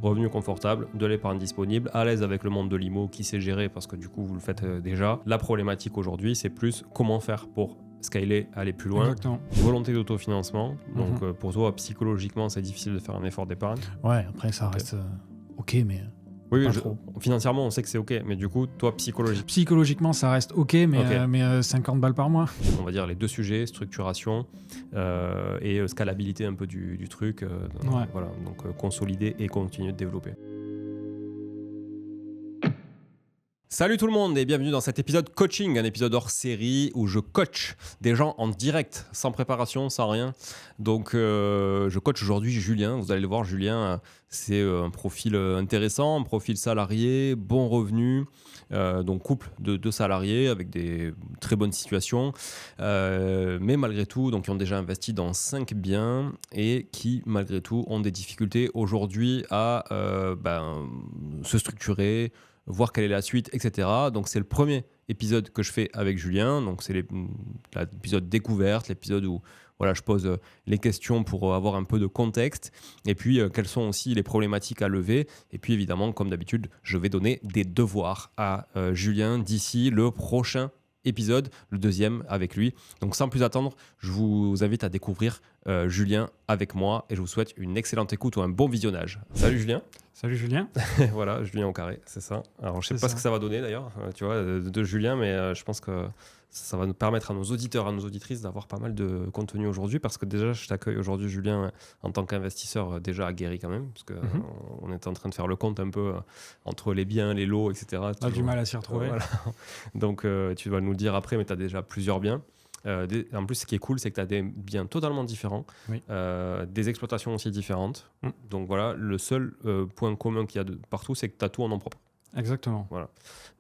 revenu confortable, de l'épargne disponible, à l'aise avec le monde de l'IMO qui sait gérer parce que du coup vous le faites déjà. La problématique aujourd'hui, c'est plus comment faire pour scaler, aller plus loin. Exactement. Volonté d'autofinancement. Donc pour toi, psychologiquement, c'est difficile de faire un effort d'épargne. Ouais, après ça reste ok, mais Oui, pas trop. Financièrement, on sait que c'est ok, mais du coup, toi, Psychologiquement, ça reste ok, mais 50 balles par mois. on va dire les deux sujets, structuration et scalabilité un peu du truc. Ouais. Voilà, donc consolider et continuer de développer. Salut tout le monde et bienvenue dans cet épisode coaching, un épisode hors série où je coach des gens en direct, sans préparation, sans rien. Donc je coach aujourd'hui Julien, vous allez le voir, Julien, c'est un profil intéressant, un profil salarié, bon revenu, donc couple de 2 salariés avec des très bonnes situations, mais malgré tout, donc, ils ont déjà investi dans 5 biens et qui malgré tout ont des difficultés aujourd'hui à se structurer, voir quelle est la suite, etc. Donc c'est le premier épisode que je fais avec Julien. Donc c'est l'épisode découverte, l'épisode où voilà, je pose les questions pour avoir un peu de contexte. Et puis quelles sont aussi les problématiques à lever. Et puis évidemment, comme d'habitude, je vais donner des devoirs à Julien d'ici le prochain épisode, le deuxième avec lui. Donc sans plus attendre, je vous invite à découvrir Julien avec moi et je vous souhaite une excellente écoute ou un bon visionnage. Salut Julien. Salut Julien. Voilà, Julien au carré, c'est ça. Alors je sais C'est pas ça. ce que ça va donner d'ailleurs, tu vois, de Julien, mais je pense que ça va nous permettre à nos auditeurs, à nos auditrices d'avoir pas mal de contenu aujourd'hui parce que déjà je t'accueille aujourd'hui Julien en tant qu'investisseur déjà aguerri quand même parce que on est en train de faire le compte un peu entre les biens, les lots, etc. On a du mal à s'y retrouver. Voilà. Donc tu vas nous le dire après, mais tu as déjà plusieurs biens. En plus, ce qui est cool, c'est que tu as des biens totalement différents, Oui. des exploitations aussi différentes. Donc voilà, le seul point commun qu'il y a partout, c'est que tu as tout en nom propre. Exactement. Voilà.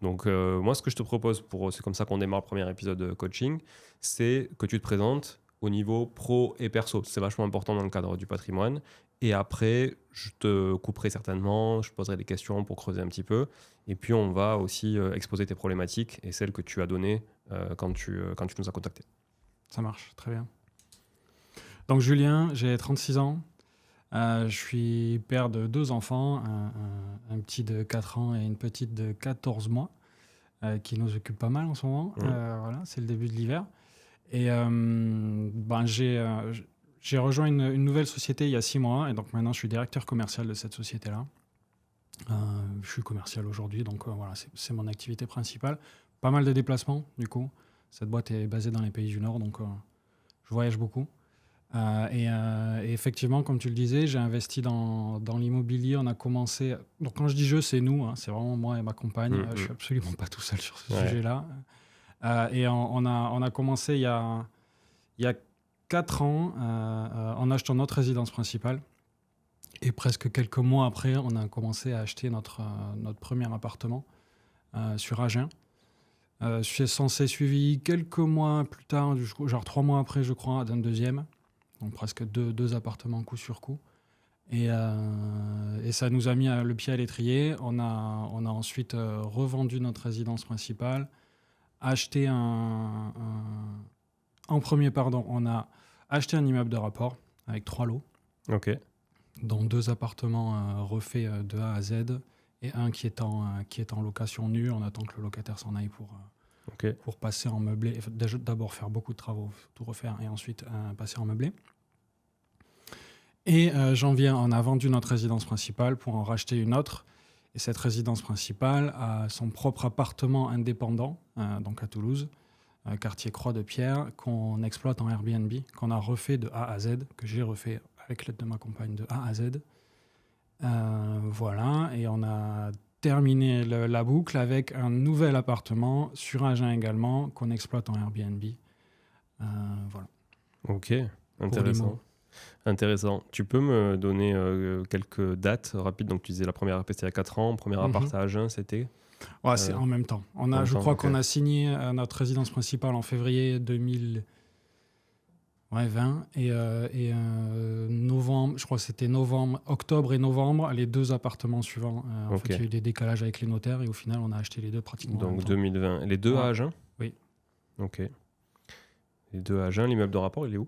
Donc moi, ce que je te propose, c'est comme ça qu'on démarre le premier épisode de coaching, c'est que tu te présentes au niveau pro et perso. C'est vachement important dans le cadre du patrimoine. Et après, je te couperai certainement, je te poserai des questions pour creuser un petit peu. Et puis, on va aussi exposer tes problématiques et celles que tu as données quand tu nous as contactés. Ça marche, très bien. Donc Julien, j'ai 36 ans. Je suis père de 2 enfants, un petit de 4 ans et une petite de 14 mois, qui nous occupent pas mal en ce moment. Voilà, c'est le début de l'hiver. Et j'ai rejoint une nouvelle société il y a 6 mois, et donc maintenant je suis directeur commercial de cette société-là. Je suis commercial aujourd'hui, donc voilà, c'est mon activité principale. Pas mal de déplacements, du coup. Cette boîte est basée dans les pays du Nord, donc je voyage beaucoup. Et effectivement, comme tu le disais, j'ai investi dans l'immobilier. On a commencé... Donc quand je dis « je », c'est nous, c'est vraiment moi et ma compagne. Je suis absolument pas tout seul sur ce sujet-là. Et on a commencé il y a 4 ans en achetant notre résidence principale. Et presque quelques mois après, on a commencé à acheter notre premier appartement sur Agen. Ça s'est suivi quelques mois plus tard, genre 3 mois après, je crois, d'un deuxième. Donc presque deux appartements coup sur coup. Et ça nous a mis le pied à l'étrier. On a ensuite revendu notre résidence principale, acheté on a acheté un immeuble de rapport avec 3 lots. Ok. Dont 2 appartements refaits de A à Z et un qui est en location nue. On attend que le locataire s'en aille pour passer en meublé. D'abord faire beaucoup de travaux, tout refaire et ensuite passer en meublé. Et janvier, on a vendu notre résidence principale pour en racheter une autre. Et cette résidence principale a son propre appartement indépendant, donc à Toulouse, quartier Croix-de-Pierre, qu'on exploite en Airbnb, qu'on a refait de A à Z, que j'ai refait avec l'aide de ma compagne de A à Z. Voilà, et on a terminé la boucle avec un nouvel appartement sur Agen également, qu'on exploite en Airbnb. Voilà. Ok, intéressant. Tu peux me donner quelques dates rapides? Donc tu disais la première c'était il y a 4 ans, premier appart à Agen, c'était c'est en même temps. Je crois qu'on a signé notre résidence principale en février 2020 et novembre, je crois que c'était octobre et novembre, les 2 appartements suivants. En fait, il y a eu des décalages avec les notaires et au final, on a acheté les 2 pratiquement. Donc 2020. Les 2 à Agen? Oui. Ok. Les 2 à Agen, l'immeuble de rapport, il est où?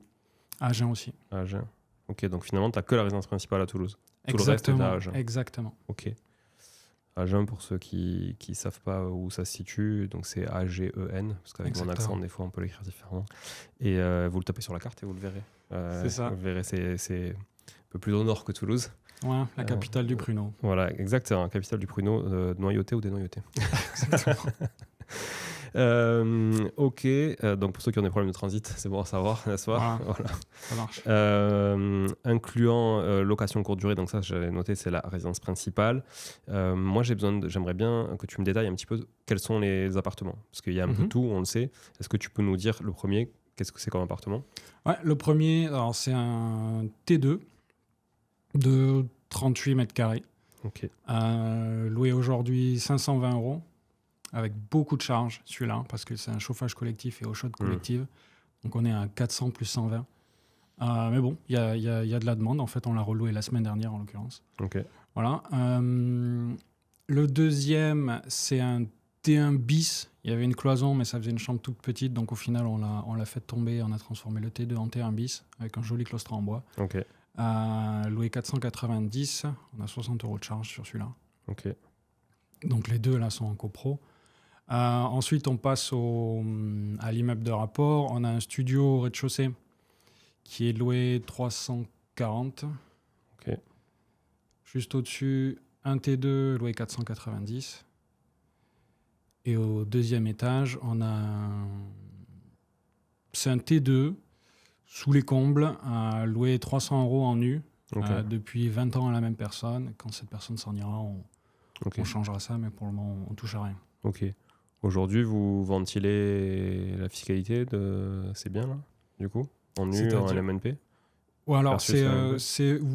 Agen aussi. Agen. Ok, donc finalement, tu n'as que la résidence principale à Toulouse. Tout le reste est à Agen. Exactement. Ok. Agen, pour ceux qui ne savent pas où ça se situe, donc c'est A-G-E-N, parce qu'avec mon accent, des fois, on peut l'écrire différemment. Et vous le tapez sur la carte et vous le verrez. C'est ça. Vous le verrez, c'est un peu plus au nord que Toulouse. Ouais, la capitale du pruneau. Voilà, exactement, capitale du pruneau, noyauté ou dénoyauté. Ok, donc pour ceux qui ont des problèmes de transit, c'est bon à savoir, n'est-ce pas? Voilà. Ça marche. Incluant location courte durée, donc ça j'avais noté, c'est la résidence principale. Moi j'aimerais bien que tu me détailles un petit peu quels sont les appartements, parce qu'il y a un peu tout, on le sait. Est-ce que tu peux nous dire le premier, qu'est-ce que c'est comme appartement? Ouais, le premier, alors c'est un T2 de 38 mètres carrés. Ok. Loué aujourd'hui 520 €, avec beaucoup de charges, celui-là, parce que c'est un chauffage collectif et eau chaude collective. Donc on est à 400 plus 120. Mais bon, il y a de la demande. En fait, on l'a reloué la semaine dernière, en l'occurrence. Ok. Voilà. Le deuxième, c'est un T1 bis. Il y avait une cloison, mais ça faisait une chambre toute petite. Donc au final, on l'a fait tomber. On a transformé le T2 en T1 bis, avec un joli claustro en bois. Ok. Loué 490. On a 60 € de charge sur celui-là. Ok. Donc les deux, là, sont en copro. Ensuite, on passe à l'immeuble de rapport. On a un studio au rez-de-chaussée qui est loué 340. Ok. Juste au-dessus, un T2 loué 490. Et au deuxième étage, on a c'est un T2 sous les combles, loué 300 € en nu. Depuis 20 ans à la même personne. Quand cette personne s'en ira, on changera ça, mais pour le moment, on ne touche à rien. Ok. Aujourd'hui, vous ventilez la fiscalité de ces biens là, du coup, en nu, en LMNP? Ou alors,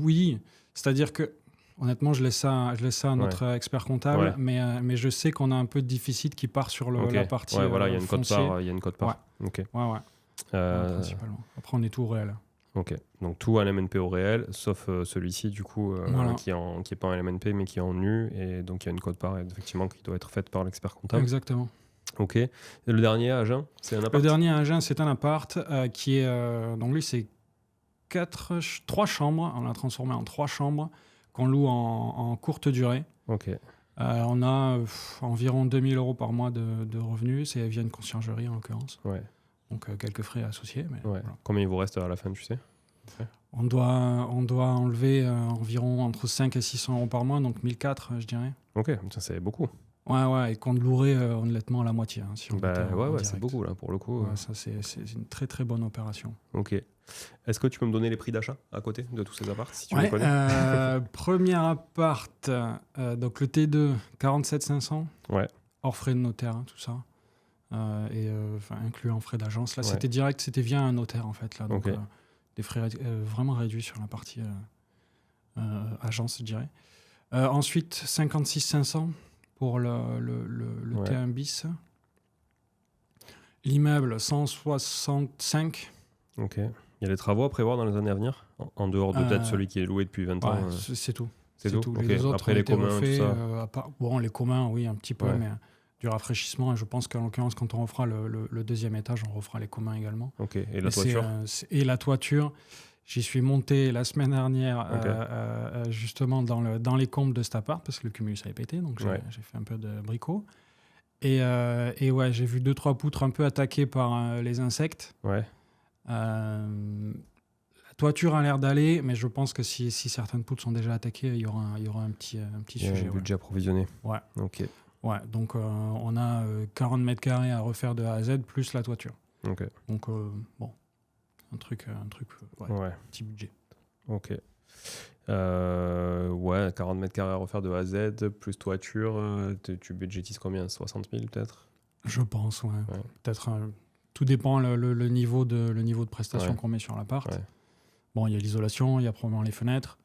oui. C'est-à-dire que, honnêtement, je laisse ça à notre expert comptable, mais je sais qu'on a un peu de déficit qui part sur la partie voilà, il y a une foncier. cote part. Ouais. Principalement. Après, on est tout au réel. Ok, donc tout en LMNP au réel, sauf celui-ci du coup qui est pas en LMNP mais qui est en nu, et donc il y a une cote part effectivement qui doit être faite par l'expert comptable. Exactement. Ok. Et le dernier à Agen, c'est un appart? Le dernier à Agen, c'est un appart qui est donc lui c'est 3 chambres. On l'a transformé en 3 chambres qu'on loue en courte durée. Ok. On a environ 2000 € par mois de revenus. C'est via une conciergerie en l'occurrence. Ouais. Donc quelques frais associés. Mais voilà. Combien il vous reste à la fin, tu sais? On doit enlever environ entre 5 et 600 € par mois, donc 1004, je dirais. Ok, ça c'est beaucoup. Ouais, et qu'on louerait honnêtement la moitié. Hein, si on c'est beaucoup là pour le coup. Ça c'est une très très bonne opération. Ok. Est-ce que tu peux me donner les prix d'achat à côté de tous ces apparts, si tu les connais? Premier appart, donc le T2, 47 500. Ouais. Hors frais de notaire, tout ça. Incluant frais d'agence. Là, c'était direct, c'était via un notaire en fait. Là, donc, des frais vraiment réduits sur la partie agence, je dirais. Ensuite, 56 500 pour le T1 bis. L'immeuble, 165. Ok. Il y a des travaux à prévoir dans les années à venir, en dehors de peut-être celui qui est loué depuis 20 ans. C'est tout. C'est tout. Les deux autres après les communs, tout ça. Les communs, oui, un petit peu, mais du rafraîchissement. Et je pense qu'en l'occurrence, quand on refera le deuxième étage, on refera les communs également. Ok. Et la toiture? Et la toiture, j'y suis monté la semaine dernière, justement dans les combles de cet appart, parce que le cumulus avait pété, donc j'ai fait un peu de bricot. Et j'ai vu 2-3 poutres un peu attaquées par les insectes. Ouais. La toiture a l'air d'aller, mais je pense que si certaines poutres sont déjà attaquées, il y aura un petit sujet. Un budget approvisionné. Ouais. Ok. Ouais, donc on a 40 mètres carrés à refaire de A à Z, plus la toiture. Ok. Donc, un truc petit budget. Ok. 40 mètres carrés à refaire de A à Z, plus toiture, tu budgétises combien? 60 000 peut-être? Je pense, ouais. Peut-être, tout dépend le niveau de prestation qu'on met sur l'appart. Ouais. Bon, il y a l'isolation, il y a probablement les fenêtres,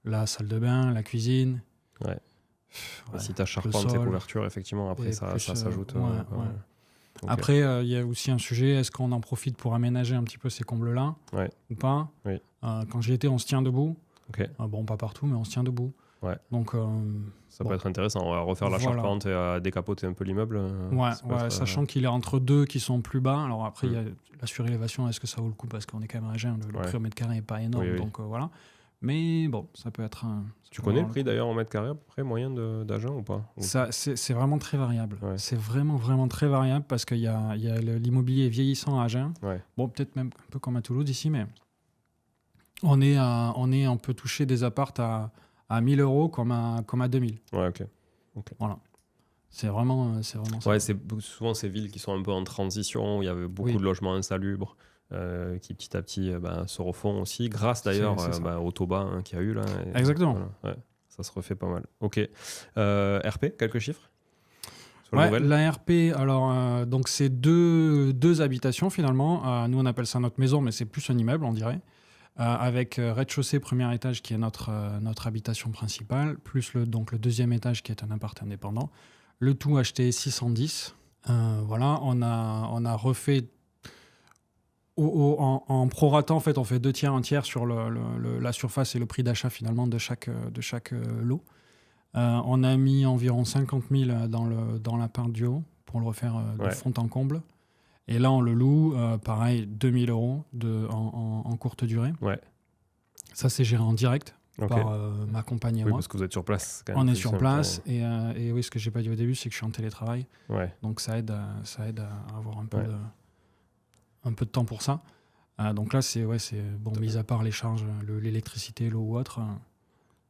la salle de bain, la cuisine. Ouais. Si tu as charpente et couverture, effectivement, après ça s'ajoute. Okay. Après, il y a aussi un sujet, est-ce qu'on en profite pour aménager un petit peu ces combles-là ou pas? Oui. Quand j'y étais, on se tient debout. Okay. Bon, pas partout, mais on se tient debout. Ouais. Donc, ça peut être intéressant. On va refaire la charpente et à décapoter un peu l'immeuble. Sachant qu'il est entre deux qui sont plus bas. Alors après, il y a la surélévation, est-ce que ça vaut le coup? Parce qu'on est quand même à Agen, le prix au mètre carré n'est pas énorme. Donc voilà. Mais bon, ça peut être un... Tu connais le prix d'ailleurs en mètre carré à peu près moyen d'Agen ou pas? Ça, c'est vraiment très variable. Ouais. C'est vraiment, vraiment très variable parce qu'il y a l'immobilier vieillissant à Agen. Ouais. Bon, peut-être même un peu comme à Toulouse ici, mais on peut toucher des apparts à 1000 euros comme à 2000. Ouais, ok. Voilà. C'est vraiment ça. Ouais, c'est souvent ces villes qui sont un peu en transition, où il y avait beaucoup de logements insalubres. Qui petit à petit se refont aussi, grâce d'ailleurs au Toba qu'il y a eu là. Exactement. Voilà, ouais, ça se refait pas mal. Ok. RP, quelques chiffres sur la RP, alors donc c'est deux habitations finalement. Nous on appelle ça notre maison, mais c'est plus un immeuble on dirait. Avec rez-de-chaussée, premier étage qui est notre habitation principale, plus le deuxième étage qui est un appart indépendant. Le tout acheté 610. Voilà, on a refait en prorata, en fait, on fait 2 tiers, 1 tiers sur la surface et le prix d'achat finalement de chaque lot. On a mis environ 50 000 dans l'appart du haut pour le refaire de fond en comble. Et là, on le loue, pareil, 2 000 euros en courte durée. Ouais. Ça, c'est géré en direct par ma compagne et moi. Oui, parce que vous êtes sur place. Quand même, on est sur place. Et oui, ce que je n'ai pas dit au début, c'est que je suis en télétravail. Ouais. Donc, ça aide à avoir un peu de temps pour ça. Donc là, c'est bon, mis à part les charges, l'électricité, l'eau ou autre.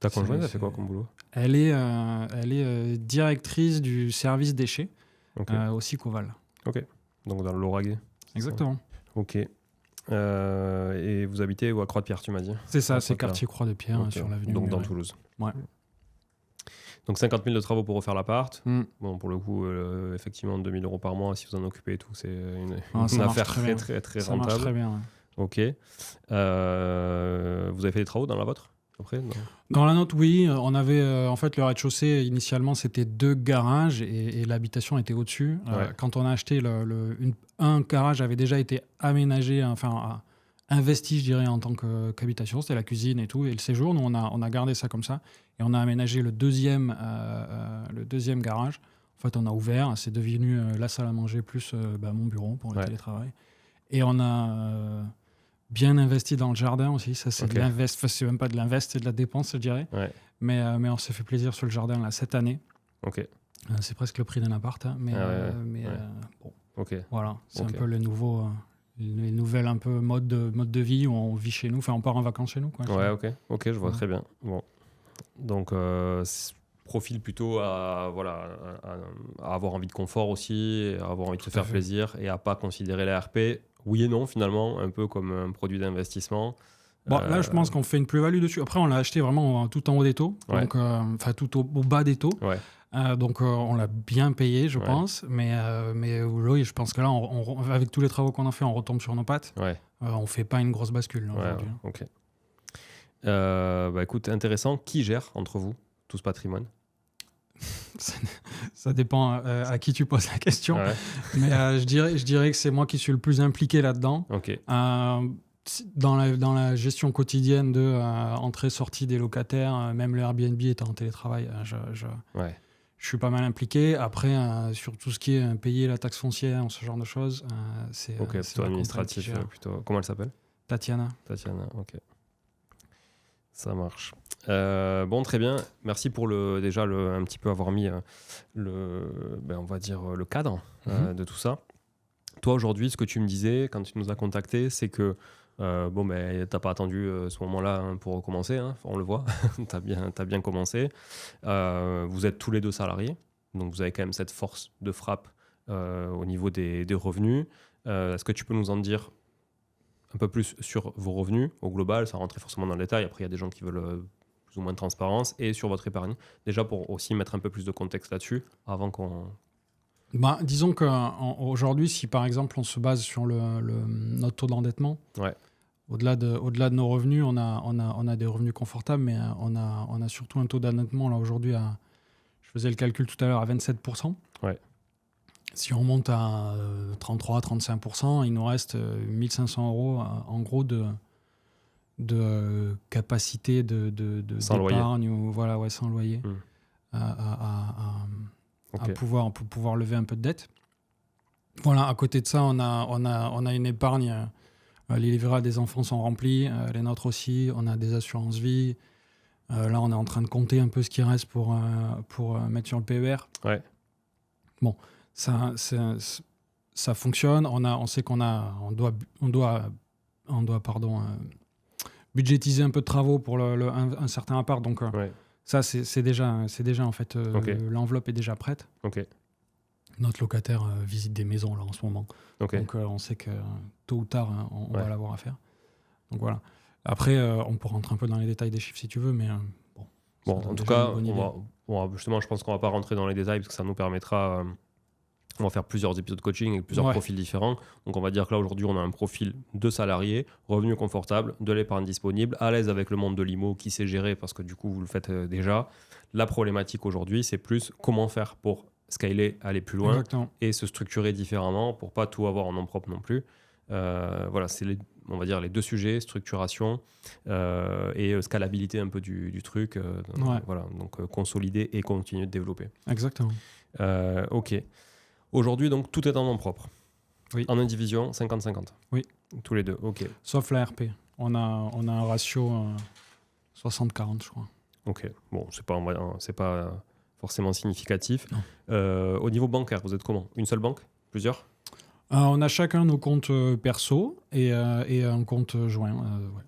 Ta conjointe, elle fait quoi comme boulot? Elle est directrice du service déchets au Sicoval. Ok. Donc dans le Lauragais. Exactement. Ok. Et vous habitez à Croix-de-Pierre, tu m'as dit? C'est ça, c'est quartier Croix-de-Pierre sur l'avenue. Donc dans Toulouse. Ouais. Donc 50 000 de travaux pour refaire l'appart. Bon, pour le coup, effectivement, 2 000 euros par mois, si vous en occupez et tout, c'est une affaire très, très, très ça rentable. Ça marche très bien. Ouais. Ok. Vous avez fait des travaux dans la vôtre après? Dans la nôtre, oui. On avait, en fait, le rez-de-chaussée, initialement, c'était 2 garages et l'habitation était au-dessus. Quand on a acheté, un garage avait déjà été aménagé, enfin, investi, je dirais, en tant qu'habitation. C'était la cuisine et tout. Et le séjour, nous, on a gardé ça comme ça. Et on a aménagé le deuxième garage. En fait, on a ouvert. C'est devenu la salle à manger plus mon bureau pour le télétravail. Et on a bien investi dans le jardin aussi. Ça, c'est de l'invest. Enfin, c'est même pas de l'invest, c'est de la dépense, je dirais. Ouais. Mais on s'est fait plaisir sur le jardin là, cette année. Ok. C'est presque le prix d'un appart. Hein, bon. Ok. Voilà. C'est un peu les nouvelles un peu mode de vie où on vit chez nous. Enfin, on part en vacances chez nous. Quoi, ouais, ok, je vois très bien. Bon. Donc, profil plutôt à avoir envie de confort aussi, à avoir envie de se faire plaisir et à pas considérer la RP, oui et non finalement, un peu comme un produit d'investissement. Bon, là, je pense qu'on fait une plus-value dessus. Après, on l'a acheté vraiment tout en haut des taux, donc tout au bas des taux. Ouais. Donc, on l'a bien payé, je pense. Mais oui, je pense que là, avec tous les travaux qu'on a fait, on retombe sur nos pattes. Ouais. On fait pas une grosse bascule là, aujourd'hui. Ok. Écoute, intéressant. Qui gère entre vous tout ce patrimoine? Ça dépend à qui tu poses la question. Ouais. Mais je dirais que c'est moi qui suis le plus impliqué là-dedans. Ok. Dans la gestion quotidienne de entrée-sortie des locataires, même le Airbnb étant en télétravail, je suis pas mal impliqué. Après, sur tout ce qui est payer la taxe foncière, ce genre de choses, c'est plutôt administratif. Plutôt. Comment elle s'appelle? Tatiana, ok. Ça marche. Bon, très bien. Merci pour un petit peu avoir mis on va dire le cadre de tout ça. Toi, aujourd'hui, ce que tu me disais quand tu nous as contactés, c'est que t'as pas attendu ce moment-là pour commencer, hein, on le voit. T'as bien commencé. Vous êtes tous les 2 salariés, donc vous avez quand même cette force de frappe au niveau des revenus. Est-ce que tu peux nous en dire un peu plus sur vos revenus au global, sans rentrer forcément dans le détail? Après, il y a des gens qui veulent plus ou moins de transparence, et sur votre épargne, déjà pour aussi mettre un peu plus de contexte là-dessus avant qu'on... Disons qu'aujourd'hui, si par exemple on se base sur notre taux d'endettement, au-delà de nos revenus, on a des revenus confortables, mais on a surtout un taux d'endettement là aujourd'hui je faisais le calcul tout à l'heure, à 27%. Ouais. Si on monte à 33-35%, il nous reste 1 500 euros en gros de capacité d'épargne, sans loyer, pour pouvoir lever un peu de dette. Voilà, à côté de ça, on a une épargne Les livrets des enfants sont remplis, les nôtres aussi. On a des assurances vie. Là, on est en train de compter un peu ce qui reste pour mettre sur le PER. Ouais. Bon, ça fonctionne. On sait qu'on doit budgétiser un peu de travaux pour un certain appart. Donc, Ouais. ça, c'est déjà en fait, Ok. l'enveloppe est déjà prête. Ok. Notre locataire visite des maisons là en ce moment. Ok. Donc, on sait que tôt ou tard, on Ouais. va l'avoir à faire. Donc, voilà. Après, on peut rentrer un peu dans les détails des chiffres si tu veux, mais bon. Bon, ça donne en tout déjà cas, une bonne idée. justement, je pense qu'on va pas rentrer dans les détails parce que ça nous permettra. On va faire plusieurs épisodes de coaching avec plusieurs Ouais. profils différents. Donc, on va dire que là, aujourd'hui, on a un profil de salarié, revenu confortable, de l'épargne disponible, à l'aise avec le monde de l'IMO qui sait gérer parce que du coup, vous le faites déjà. La problématique aujourd'hui, c'est plus comment faire pour scaler, aller plus loin Exactement. et se structurer différemment pour pas tout avoir en nom propre non plus. Voilà, c'est on va dire les deux sujets, structuration et scalabilité un peu du truc. Ouais. Voilà, donc consolider et continuer de développer. Exactement. Ok. Aujourd'hui, donc, tout est en nom propre. Oui. En indivision, 50-50. Oui. Tous les deux, ok. Sauf la RP. On a un ratio 60-40, je crois. Ok. Bon, c'est pas forcément significatif. Non. Au niveau bancaire, vous êtes comment? Une seule banque? Plusieurs? On a chacun nos comptes perso et un compte joint. Ouais.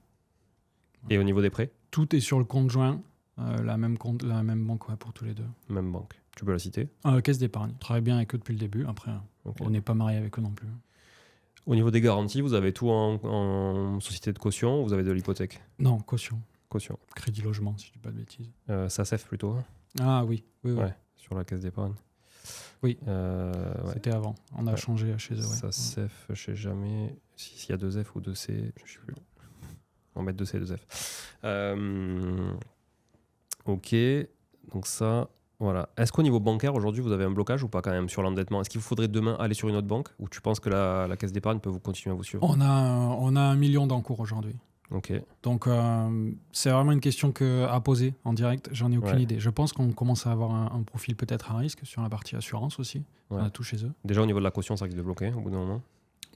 Et au niveau des prêts? Tout est sur le compte joint, la même banque ouais, pour tous les deux. Même banque. Tu peux la citer? Caisse d'épargne. On travaille bien avec eux depuis le début. Après, Ok. on n'est pas marié avec eux non plus. Au niveau des garanties, vous avez tout en société de caution ou vous avez de l'hypothèque? Non, caution. Caution. Crédit logement, si je dis pas de bêtises. SACEF plutôt, hein? Ah oui. Ouais, sur la caisse d'épargne. Oui. Ouais. C'était avant. On a Ouais. changé chez eux. Ouais. SACEF, je sais jamais s'il y a 2F ou 2C, je sais plus. On va mettre 2C et 2F. Ok, donc ça, voilà. Est-ce qu'au niveau bancaire, aujourd'hui, vous avez un blocage ou pas quand même sur l'endettement? Est-ce qu'il vous faudrait demain aller sur une autre banque ou tu penses que la caisse d'épargne peut vous continuer à vous suivre? On a 1 million d'encours aujourd'hui. Ok, Donc, c'est vraiment une question à poser en direct. J'en ai aucune Ouais. idée. Je pense qu'on commence à avoir un profil peut-être à risque sur la partie assurance aussi. Ouais. On a tout chez eux. déjà au niveau de la caution, ça risque de bloquer au bout d'un moment.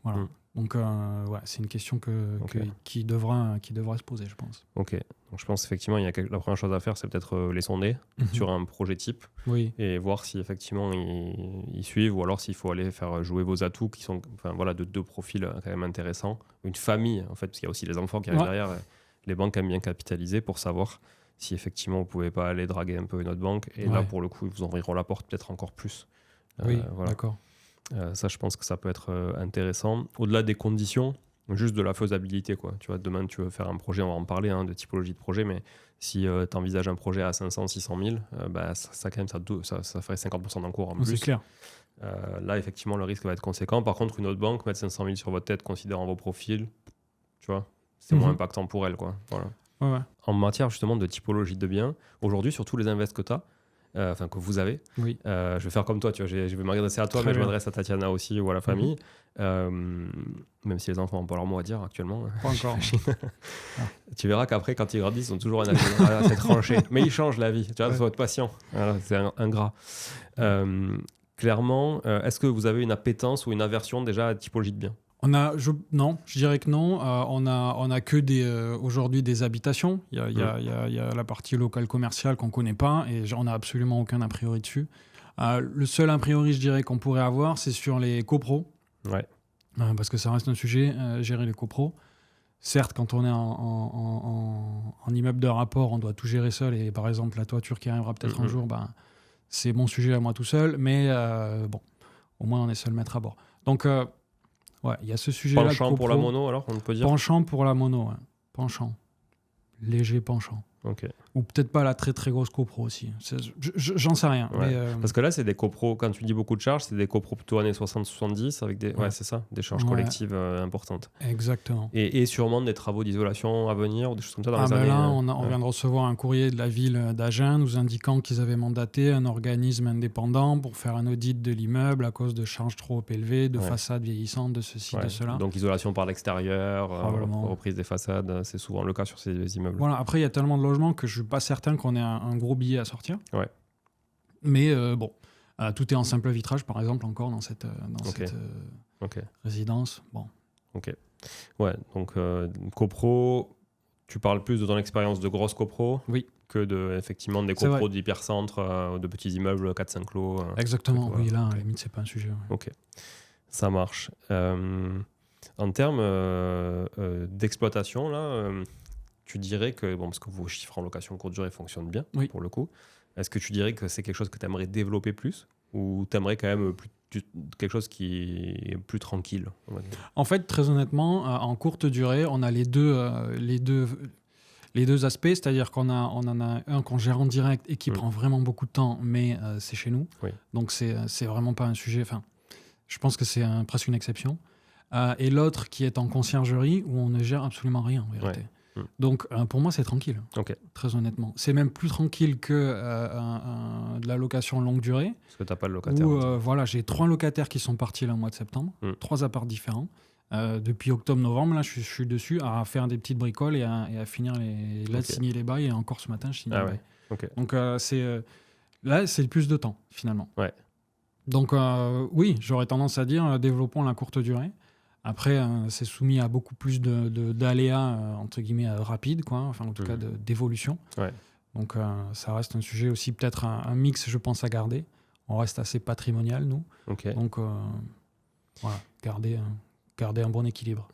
Voilà. Mm. Donc, ouais, c'est une question Ok. qui devra se poser, je pense. Ok, donc je pense effectivement, la première chose à faire, c'est peut-être les sonder sur un projet type Oui, et voir si effectivement ils suivent ou alors s'il faut aller faire jouer vos atouts qui sont voilà, de deux profils quand même intéressants. Une famille, en fait, parce qu'il y a aussi les enfants qui arrivent Ouais. derrière. Les banques aiment bien capitaliser pour savoir si effectivement vous pouvez pas aller draguer un peu une autre banque. Et là, Ouais. pour le coup, ils vous ouvriront la porte peut-être encore plus. oui, Voilà. d'accord. Ça, je pense que ça peut être intéressant. Au-delà des conditions, juste de la faisabilité, quoi. Tu vois, demain, tu veux faire un projet, on va en parler, hein, de typologie de projet, mais si tu envisages un projet à 500, 600 000, bah, ça ferait 50% d'encours en C'est plus. clair. Là, effectivement, le risque va être conséquent. Par contre, une autre banque, mettre 500 000 sur votre tête, considérant vos profils, tu vois, c'est moins impactant pour elle, quoi. Voilà. Ouais. En matière, justement, de typologie de biens, aujourd'hui, sur tous les invests que tu as, que vous avez. Oui. Je vais faire comme toi, tu vois, je vais m'adresser à toi, Très mais je bien. m'adresse à Tatiana aussi ou à la famille. Même si les enfants n'ont pas leur mot à dire actuellement. Pas encore. Tu verras qu'après, quand ils grandissent, ils ont toujours un avis assez tranché. Mais ils changent la vie, tu vois, il faut être patient. Voilà, c'est ingrat. Clairement, est-ce que vous avez une appétence ou une aversion déjà à la typologie de biens? Non, je dirais que non. On a que aujourd'hui des habitations. Il y a la partie locale commerciale qu'on ne connaît pas et on n'a absolument aucun a priori dessus. Le seul a priori, je dirais, qu'on pourrait avoir, c'est sur les copros. Ouais. Parce que ça reste un sujet, gérer les copros. Certes, quand on est en immeuble de rapport, on doit tout gérer seul. Et par exemple, la toiture qui arrivera peut-être un jour, c'est mon sujet à moi tout seul. Mais bon, au moins, on est seul maître à bord. Donc, ouais, il y a ce sujet-là. Penchant pour la mono, alors, on peut dire? Penchant pour la mono, ouais. Penchant. Léger penchant. Ok. Ou peut-être pas la très très grosse copro aussi. J'en sais rien. Ouais. Mais, Parce que là, c'est des copros, quand tu dis beaucoup de charges, c'est des copros plutôt années 60-70 avec des. Ouais, c'est ça, des charges collectives importantes. Exactement. Et sûrement des travaux d'isolation à venir ou des choses comme ça dans les années. Là, on vient de recevoir un courrier de la ville d'Agen nous indiquant qu'ils avaient mandaté un organisme indépendant pour faire un audit de l'immeuble à cause de charges trop élevées, de façades vieillissantes, de ceci, de cela. Donc isolation par l'extérieur, reprise des façades, c'est souvent le cas sur ces immeubles. Voilà, après, il y a tellement de logements que je ne suis pas certain qu'on ait un gros billet à sortir. Ouais. Mais bon, tout est en simple vitrage, par exemple, encore dans cette résidence. Bon. Ok. Ouais, donc copro, tu parles plus de ton expérience de grosse copro Oui. que effectivement des C'est vrai. copros d'hypercentre, de petits immeubles 4-5 lots. Exactement, voilà. oui, là, à Ok. la limite, c'est pas un sujet. Ouais. Ok, ça marche. En termes d'exploitation, là, tu dirais que, bon, parce que vos chiffres en location courte durée fonctionnent bien, Oui. pour le coup, est-ce que tu dirais que c'est quelque chose que tu aimerais développer plus ou tu aimerais quand même quelque chose qui est plus tranquille, on va dire. En fait, très honnêtement, en courte durée, on a les deux aspects, c'est-à-dire qu'on en a un qu'on gère en direct et qui prend vraiment beaucoup de temps, mais c'est chez nous. Oui. Donc, c'est vraiment pas un sujet. Enfin, je pense que c'est presque une exception. Et l'autre qui est en conciergerie où on ne gère absolument rien, en vérité. Ouais. Donc, pour moi, c'est tranquille, très honnêtement. C'est même plus tranquille que de la location longue durée. Parce que tu n'as pas de locataire. Où, voilà, j'ai 3 locataires qui sont partis là, au mois de septembre, 3 apparts différents. Depuis octobre-novembre, là, je suis dessus à faire des petites bricoles et à finir signer les bails. Et encore ce matin, je signe les bails. Okay. Donc, là, c'est plus de temps, finalement. Ouais. Donc, oui, j'aurais tendance à dire développons la courte durée. Après, c'est soumis à beaucoup plus d'aléas, entre guillemets, rapides, quoi. Enfin, en tout cas, d'évolution. Ouais. Donc, ça reste un sujet aussi, peut-être un mix, je pense, à garder. On reste assez patrimonial, nous. Donc, voilà, garder un bon équilibre.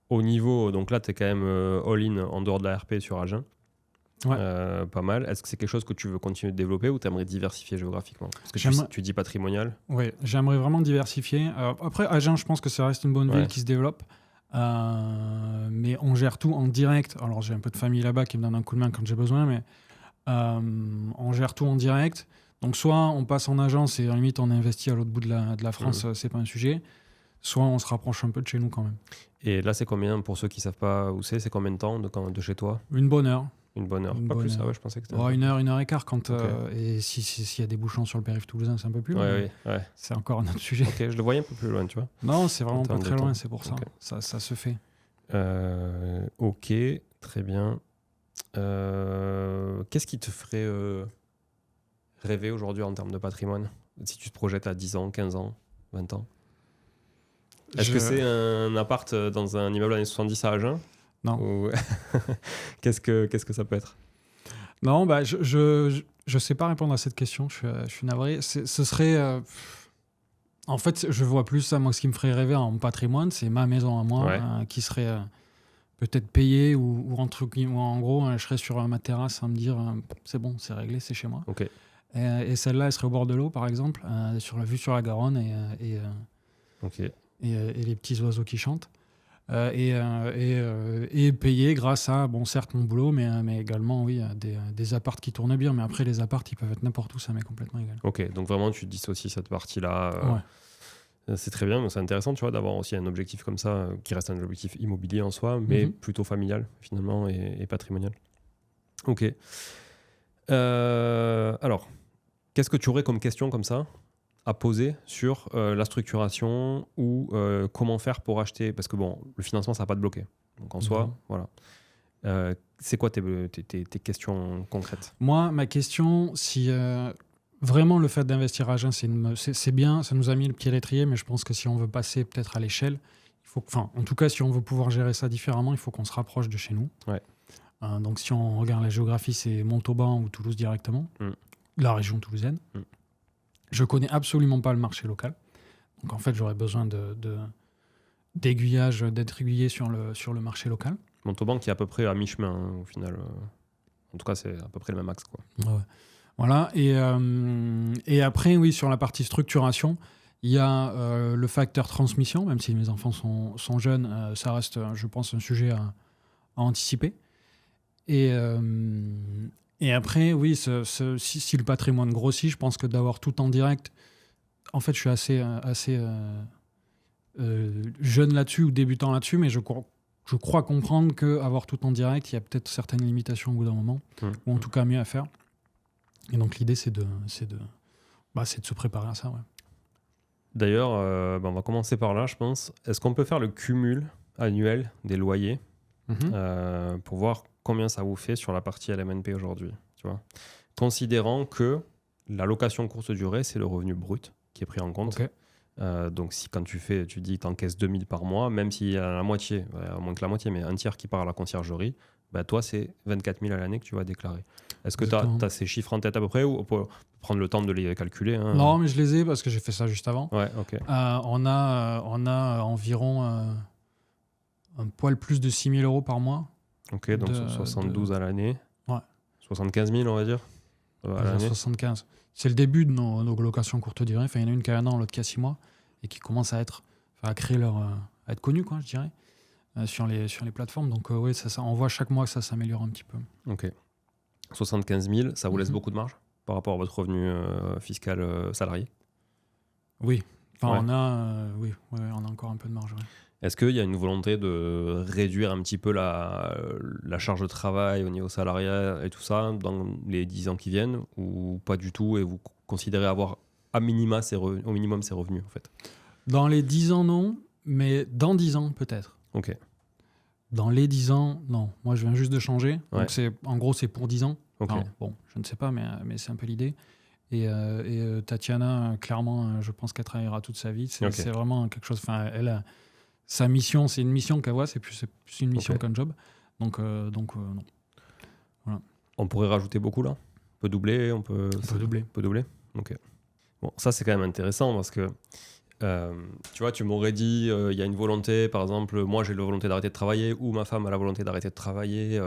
Au niveau, donc là, tu es quand même all-in en dehors de la RP sur Agen. Ouais. Pas mal. Est-ce que c'est quelque chose que tu veux continuer de développer ou tu aimerais diversifier géographiquement? Parce que tu dis patrimonial. Oui, j'aimerais vraiment diversifier. Après, Agen, je pense que ça reste une bonne ville qui se développe. Mais on gère tout en direct. Alors, j'ai un peu de famille là-bas qui me donne un coup de main quand j'ai besoin, mais on gère tout en direct. Donc, soit on passe en agence et à la limite, on investit à l'autre bout de la France, c'est pas un sujet. Soit on se rapproche un peu de chez nous quand même. Et là, c'est combien, pour ceux qui ne savent pas où c'est combien de temps de chez toi? Une bonne heure. Une bonne heure. Pas plus, je pensais que c'était. Une heure et quart. Et s'il y a des bouchons sur le périph' toulousain, c'est un peu plus loin. Ouais. C'est encore un autre sujet. Ok, je le voyais un peu plus loin, tu vois. Non, c'est vraiment pas très loin, c'est pour ça. Okay. Ça se fait. Ok, très bien. Qu'est-ce qui te ferait rêver aujourd'hui en termes de patrimoine? Si tu te projettes à 10 ans, 15 ans, 20 ans? Est-ce que c'est un appart dans un immeuble années 70 à Agen? Non. Ou... qu'est-ce que ça peut être? Non, bah, je sais pas répondre à cette question. Je suis navré. Ce serait... En fait, je vois plus ça. Moi, ce qui me ferait rêver en patrimoine, c'est ma maison à moi, qui serait peut-être payée ou en gros, je serais sur ma terrasse à me dire c'est bon, c'est réglé, c'est chez moi. Okay. Et celle-là, elle serait au bord de l'eau, par exemple, sur la vue sur la Garonne et les petits oiseaux qui chantent. Et payé grâce à, bon, certes mon boulot, mais également, oui, des apparts qui tournent bien. Mais après, les apparts, ils peuvent être n'importe où, ça m'est complètement égal. Ok, donc vraiment, tu dissocies cette partie-là. C'est très bien, mais c'est intéressant, tu vois, d'avoir aussi un objectif comme ça, qui reste un objectif immobilier en soi, mais plutôt familial, finalement, et patrimonial. Ok. Alors, qu'est-ce que tu aurais comme question comme ça à poser sur la structuration ou comment faire pour acheter, parce que bon, le financement, ça va pas te bloquer. Donc en soi, voilà. C'est quoi tes questions concrètes? Moi, ma question, si vraiment le fait d'investir à Agen, c'est bien, ça nous a mis le pied à l'étrier, mais je pense que si on veut passer peut-être à l'échelle, en tout cas, si on veut pouvoir gérer ça différemment, il faut qu'on se rapproche de chez nous. Ouais. Donc si on regarde la géographie, c'est Montauban ou Toulouse directement, la région toulousaine. Je connais absolument pas le marché local. Donc en fait, j'aurais besoin d'aiguillage, d'être aiguillé sur le marché local. Montauban qui est à peu près à mi-chemin, au final. En tout cas, c'est à peu près le même axe, quoi. Ouais. Voilà. Et après, oui, sur la partie structuration, il y a le facteur transmission. Même si mes enfants sont jeunes, ça reste, je pense, un sujet à anticiper. Et après, oui, si le patrimoine grossit, je pense que d'avoir tout en direct, en fait, je suis assez jeune là-dessus ou débutant là-dessus, mais je crois comprendre qu'avoir tout en direct, il y a peut-être certaines limitations au bout d'un moment, ou en tout cas mieux à faire. Et donc l'idée, c'est de se préparer à ça. Ouais. D'ailleurs, on va commencer par là, je pense. Est-ce qu'on peut faire le cumul annuel des loyers pour voir combien ça vous fait sur la partie LMNP aujourd'hui, tu vois, considérant que la location courte durée, c'est le revenu brut qui est pris en compte. Donc si quand tu dis que tu encaisses 2000 par mois, même s'il y a la moitié, moins que la moitié, mais un tiers qui part à la conciergerie, bah toi c'est 24 000 à l'année que tu vas déclarer. Est-ce que tu as ces chiffres en tête à peu près ou on peut prendre le temps de les calculer hein? Non, mais je les ai parce que j'ai fait ça juste avant. Ouais, ok. On a environ un poil plus de 6 000 € par mois. Ok, donc 72 à l'année. Ouais. 75 000 on va dire à l'année. 75. C'est le début de nos locations courte durée. Enfin, il y en a une qui a 1 an, l'autre qui a 6 mois et qui commencent à être connus, quoi, je dirais, sur les plateformes. Donc oui, on voit chaque mois que ça s'améliore un petit peu. Ok. 75 000, ça vous laisse beaucoup de marge par rapport à votre revenu fiscal salarié? Oui. Enfin, ouais. On a encore un peu de marge. Ouais. Est-ce qu'il y a une volonté de réduire un petit peu la charge de travail au niveau salarial et tout ça dans les 10 ans qui viennent ou pas du tout et vous considérez avoir au minimum ces revenus en fait? Dans les 10 ans, non, mais dans 10 ans, peut-être. Ok. Dans les 10 ans, non. Moi, je viens juste de changer. Ouais. Donc, en gros, c'est pour 10 ans. Okay. Enfin, bon, je ne sais pas, mais c'est un peu l'idée. Et Tatiana, clairement, je pense qu'elle travaillera toute sa vie. C'est vraiment quelque chose... Enfin, elle... Sa mission, c'est une mission qu'elle voit, c'est plus une mission qu'un job. Donc non. Voilà. On pourrait rajouter beaucoup là? On peut doubler? On peut doubler. Ok. Bon, ça c'est quand même intéressant parce que tu vois, tu m'aurais dit il y a une volonté, par exemple, moi j'ai la volonté d'arrêter de travailler ou ma femme a la volonté d'arrêter de travailler.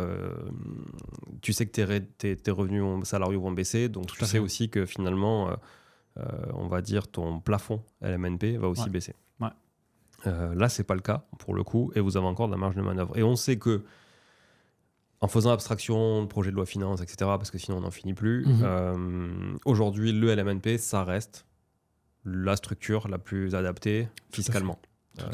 Tu sais que tes revenus salariaux vont baisser, donc tu sais aussi que finalement, on va dire ton plafond LMNP va aussi baisser. Ouais. Là, c'est pas le cas pour le coup, et vous avez encore de la marge de manœuvre. Et on sait que, en faisant abstraction de projet de loi finance, etc., parce que sinon on n'en finit plus, aujourd'hui, le LMNP, ça reste la structure la plus adaptée fiscalement.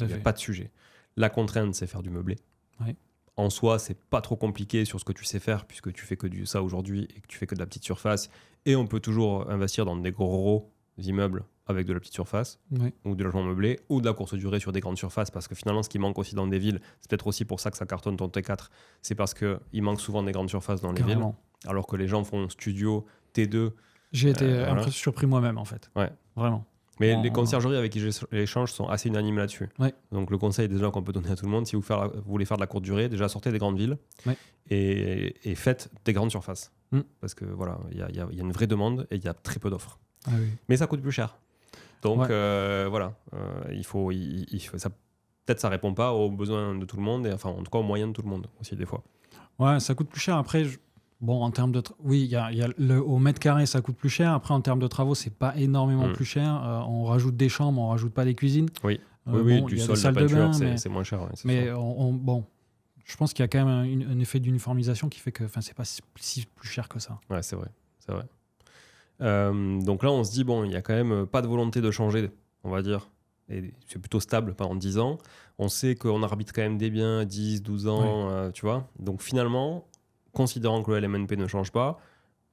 Il n'y a pas de sujet. La contrainte, c'est faire du meublé. Ouais. En soi, c'est pas trop compliqué sur ce que tu sais faire, puisque tu fais que ça aujourd'hui et que tu fais que de la petite surface. Et on peut toujours investir dans des gros immeubles avec de la petite surface, ou du logement meublé, ou de la courte durée sur des grandes surfaces, parce que finalement, ce qui manque aussi dans des villes, c'est peut-être aussi pour ça que ça cartonne ton T4, c'est parce qu'il manque souvent des grandes surfaces dans les villes, alors que les gens font studio, T2. J'ai été surpris moi-même, en fait. Ouais. Vraiment. Mais les conciergeries avec qui j'échange sont assez unanimes là-dessus. Ouais. Donc le conseil déjà qu'on peut donner à tout le monde, si vous voulez faire de la courte durée, déjà sortez des grandes villes et faites des grandes surfaces. Parce que voilà, il y a une vraie demande et il y a très peu d'offres. Ah oui. Mais ça coûte plus cher. Donc voilà, il faut ça, peut-être ça répond pas aux besoins de tout le monde, et enfin en tout cas aux moyens de tout le monde aussi des fois. Ouais, ça coûte plus cher. Après, bon, en termes de... Oui, il y a au mètre carré, ça coûte plus cher. Après, en termes de travaux, c'est pas énormément plus cher. On rajoute des chambres, on rajoute pas des cuisines. Oui, du sol, de la peinture, c'est moins cher. Ouais, mais bon, je pense qu'il y a quand même un effet d'uniformisation qui fait que c'est pas si plus cher que ça. Ouais, c'est vrai. Donc là, on se dit, bon, il y a quand même pas de volonté de changer, on va dire. Et c'est plutôt stable pendant 10 ans. On sait qu'on arbitre quand même des biens 10, 12 ans, tu vois. Donc finalement, considérant que le LMNP ne change pas,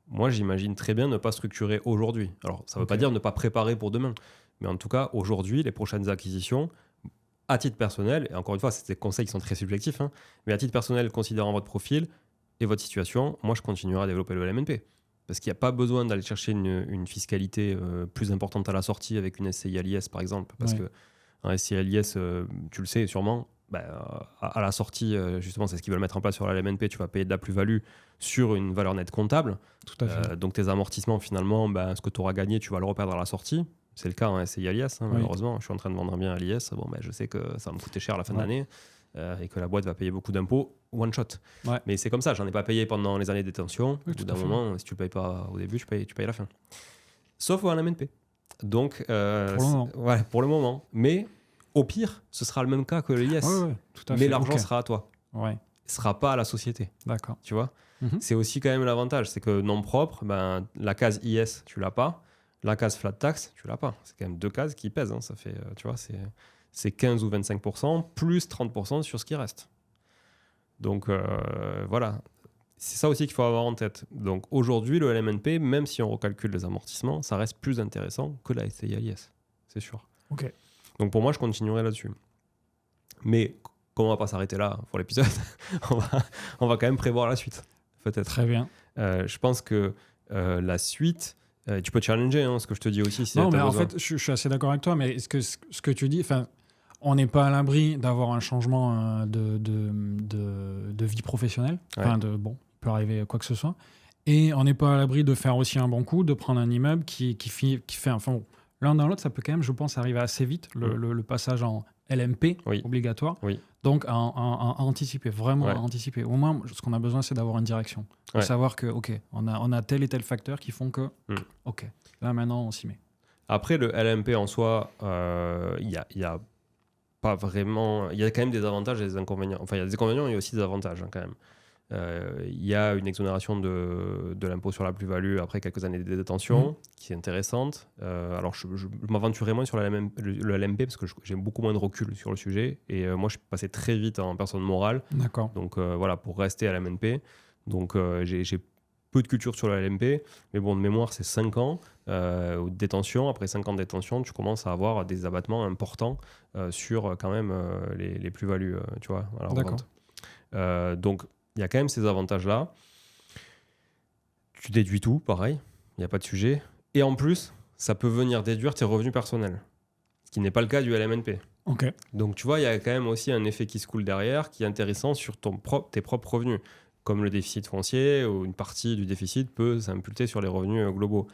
moi, j'imagine très bien ne pas structurer aujourd'hui. Alors, ça ne veut pas dire ne pas préparer pour demain. Mais en tout cas, aujourd'hui, les prochaines acquisitions, à titre personnel, et encore une fois, c'est des conseils qui sont très subjectifs, hein, mais à titre personnel, considérant votre profil et votre situation, moi, je continuerai à développer le LMNP. Parce qu'il n'y a pas besoin d'aller chercher une fiscalité plus importante à la sortie avec une SCI à l'IS, par exemple. Parce qu'un SCI à l'IS, tu le sais sûrement, à la sortie, justement, c'est ce qu'ils veulent mettre en place sur la LMNP, tu vas payer de la plus-value sur une valeur nette comptable. Tout à fait. Donc tes amortissements, finalement, ce que tu auras gagné, tu vas le reperdre à la sortie. C'est le cas en SCI à l'IS, malheureusement. Je suis en train de vendre un bien à l'IS. Bon, je sais que ça va me coûter cher à la fin de l'année. Et que la boîte va payer beaucoup d'impôts one shot. Mais c'est comme ça, j'en ai pas payé pendant les années de détention. Au bout d'un moment, si tu le payes pas au début, tu payes à la fin. Sauf au LMNP. Donc, pour le moment. Mais au pire, ce sera le même cas que le IS. Mais l'argent sera à toi. Il ne sera pas à la société. D'accord. Tu vois, c'est aussi quand même l'avantage. C'est que non propre, la case IS, tu l'as pas. La case flat tax, tu l'as pas. C'est quand même deux cases qui pèsent. Ça fait, tu vois, c'est 15 ou 25%, plus 30% sur ce qui reste. Donc, voilà. C'est ça aussi qu'il faut avoir en tête. Donc, aujourd'hui, le LMNP, même si on recalcule les amortissements, ça reste plus intéressant que la SCI à l'IS. C'est sûr. Ok. Donc, pour moi, je continuerai là-dessus. Mais, comme on ne va pas s'arrêter là pour l'épisode, on va quand même prévoir la suite. Peut-être. Très bien. Je pense que la suite... Tu peux challenger, hein, ce que je te dis aussi. Si Non, t'as mais en besoin. fait, je suis assez d'accord avec toi, mais ce que tu dis, on n'est pas à l'abri d'avoir un changement de vie professionnelle. Bon, il peut arriver quoi que ce soit. Et on n'est pas à l'abri de faire aussi un bon coup, de prendre un immeuble qui fait... Enfin, bon, l'un dans l'autre, ça peut quand même, je pense, arriver assez vite, le passage en LMP obligatoire. Oui. Donc, à anticiper, vraiment à anticiper. Au moins, ce qu'on a besoin, c'est d'avoir une direction. De savoir que, OK, on a tel et tel facteur qui font que, OK, là, maintenant, on s'y met. Après, le LMP en soi, il y a pas vraiment... Il y a quand même des avantages et des inconvénients. Enfin, il y a des inconvénients et aussi des avantages, hein, quand même. Il y a une exonération de l'impôt sur la plus-value après quelques années de détention qui est intéressante. Alors, je m'aventurerai moins sur le LMP parce que j'ai beaucoup moins de recul sur le sujet. Et moi, je suis passé très vite en personne morale. D'accord. Donc, voilà, pour rester à la LMP. Donc, j'ai peu de culture sur le LMP. Mais bon, de mémoire, c'est 5 ans de détention. Après 5 ans de détention, tu commences à avoir des abattements importants sur quand même les plus-values, tu vois, à la revente. Donc, il y a quand même ces avantages-là. Tu déduis tout, pareil, il n'y a pas de sujet. Et en plus, ça peut venir déduire tes revenus personnels, ce qui n'est pas le cas du LMNP. Okay. Donc tu vois, il y a quand même aussi un effet qui se coule derrière, qui est intéressant sur tes propres revenus, comme le déficit foncier, ou une partie du déficit peut s'imputer sur les revenus globaux.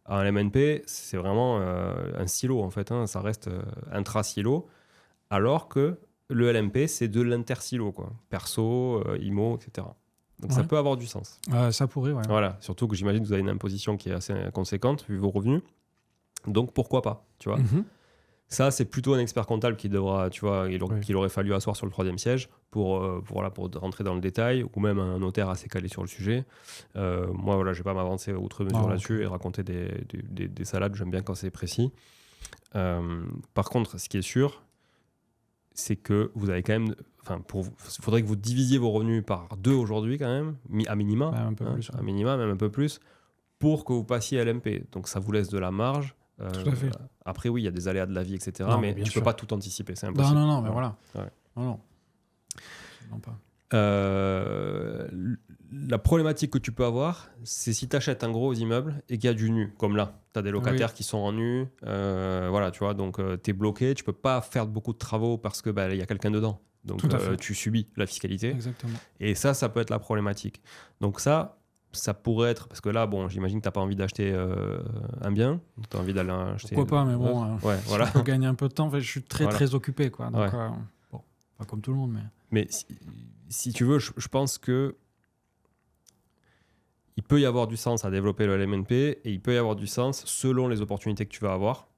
Un LMNP, c'est vraiment un silo, en fait, hein, ça reste intra-silo, alors que le LMP, c'est de l'inter-silo, quoi. Perso, IMO, etc. Donc ça peut avoir du sens. Ça pourrait, ouais. Voilà, surtout que j'imagine que vous avez une imposition qui est assez conséquente, vu vos revenus. Donc pourquoi pas, tu vois. Ça, c'est plutôt un expert comptable qui devra, tu vois, qu'il aurait fallu asseoir sur le 3e siège pour rentrer dans le détail, ou même un notaire assez calé sur le sujet. Moi, voilà, je ne vais pas m'avancer outre mesure là-dessus et raconter des salades, j'aime bien quand c'est précis. Par contre, ce qui est sûr, c'est que vous avez quand même... il faudrait que vous divisiez vos revenus par 2 aujourd'hui quand même, à minima, à minima, même un peu plus, pour que vous passiez à LMP. Donc ça vous laisse de la marge. Tout à fait. Après, oui, il y a des aléas de la vie, etc. Non, mais tu ne peux pas tout anticiper, c'est impossible. Non, mais voilà. Ouais. Non pas. La problématique que tu peux avoir, c'est si tu achètes un gros immeuble et qu'il y a du nu, comme là, tu as des locataires qui sont en nu, voilà, tu vois, donc tu es bloqué, tu peux pas faire beaucoup de travaux parce que y a quelqu'un dedans. Donc tu subis la fiscalité. Exactement. Et ça peut être la problématique. Donc ça pourrait être, parce que là, bon, j'imagine que tu n'as pas envie d'acheter un bien, tu as envie d'aller acheter... Pourquoi pas, mais bon, voilà. Si je peux gagner un peu de temps, je suis très occupé, quoi. Donc, bon, pas comme tout le monde, mais... Mais si tu veux, je pense que il peut y avoir du sens à développer le LMNP et il peut y avoir du sens, selon les opportunités que tu vas avoir,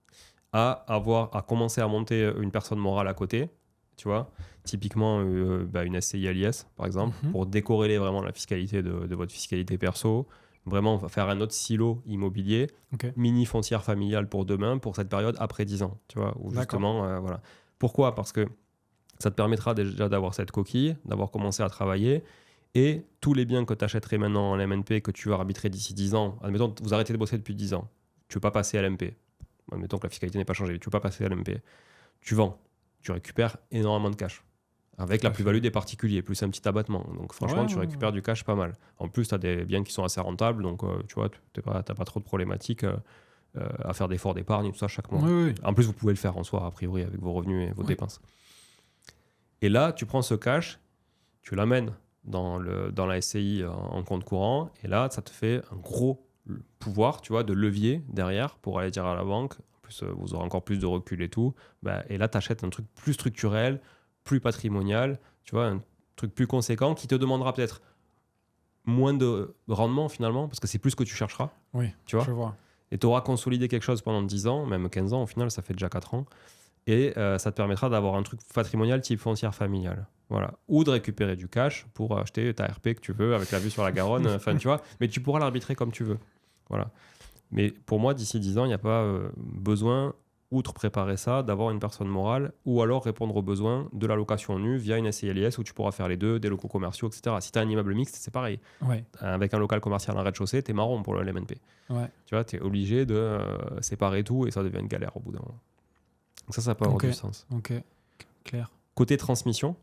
à commencer à monter une personne morale à côté, tu vois, typiquement une SCI à l'IS, par exemple, pour décorréler vraiment la fiscalité de votre fiscalité perso, vraiment faire un autre silo immobilier, mini foncière familiale pour demain, pour cette période après 10 ans, tu vois, où justement, voilà. Pourquoi ? Parce que ça te permettra déjà d'avoir cette coquille, d'avoir commencé à travailler, et tous les biens que tu achèterais maintenant en LMNP que tu vas arbitrer d'ici 10 ans, admettons que vous arrêtez de bosser depuis 10 ans, tu ne veux pas passer à LMP, admettons que la fiscalité n'est pas changée, tu ne veux pas passer à LMP, tu vends, tu récupères énormément de cash, avec la plus-value des particuliers, plus un petit abattement. Donc franchement, tu récupères du cash pas mal. En plus, tu as des biens qui sont assez rentables, donc tu vois, tu n'as pas trop de problématiques à faire d'efforts d'épargne et tout ça chaque mois. En plus, vous pouvez le faire en soi, a priori, avec vos revenus et vos dépenses. Et là, tu prends ce cash, tu l'amènes dans la SCI en compte courant, et là, ça te fait un gros pouvoir, tu vois, de levier derrière pour aller dire à la banque. En plus, vous aurez encore plus de recul et tout. Et là, tu achètes un truc plus structurel, plus patrimonial, tu vois, un truc plus conséquent qui te demandera peut-être moins de rendement finalement, parce que c'est plus ce que tu chercheras. Oui, tu vois. Je vois. Et tu auras consolidé quelque chose pendant 10 ans, même 15 ans, au final, ça fait déjà 4 ans. Et ça te permettra d'avoir un truc patrimonial type foncière familiale. Voilà. Ou de récupérer du cash pour acheter ta RP que tu veux avec la vue sur la Garonne. Enfin, tu vois. Mais tu pourras l'arbitrer comme tu veux. Voilà. Mais pour moi, d'ici 10 ans, il n'y a pas besoin, outre préparer ça, d'avoir une personne morale ou alors répondre aux besoins de la location nue via une SCI-LIS où tu pourras faire les deux, des locaux commerciaux, etc. Si tu as un immeuble mixte, c'est pareil. Avec un local commercial en rez-de-chaussée, tu es marron pour le LMNP. Tu vois, tu es obligé de séparer tout et ça devient une galère au bout d'un moment. Donc ça peut avoir du sens. Ok, clair. Côté transmission,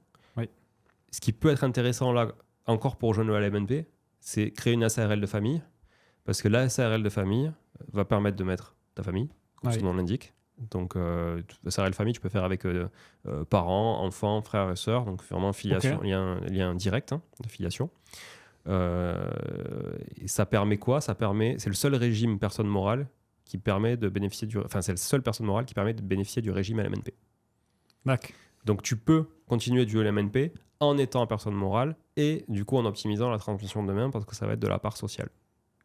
ce qui peut être intéressant là, encore pour rejoindre le LMNP, c'est créer une SARL de famille, Parce que la SARL de famille va permettre de mettre ta famille, comme Oui. son nom l'indique. Donc, la SARL famille, tu peux faire avec parents, enfants, frères et sœurs. Donc, vraiment, filiation, lien direct de filiation. Et ça permet quoi? C'est le seul régime personne morale qui permet de bénéficier c'est la seule personne morale qui permet de bénéficier du régime LMNP. Bac. Donc, tu peux continuer du LMNP en étant personne morale et du coup en optimisant la transmission de demain parce que ça va être de la part sociale.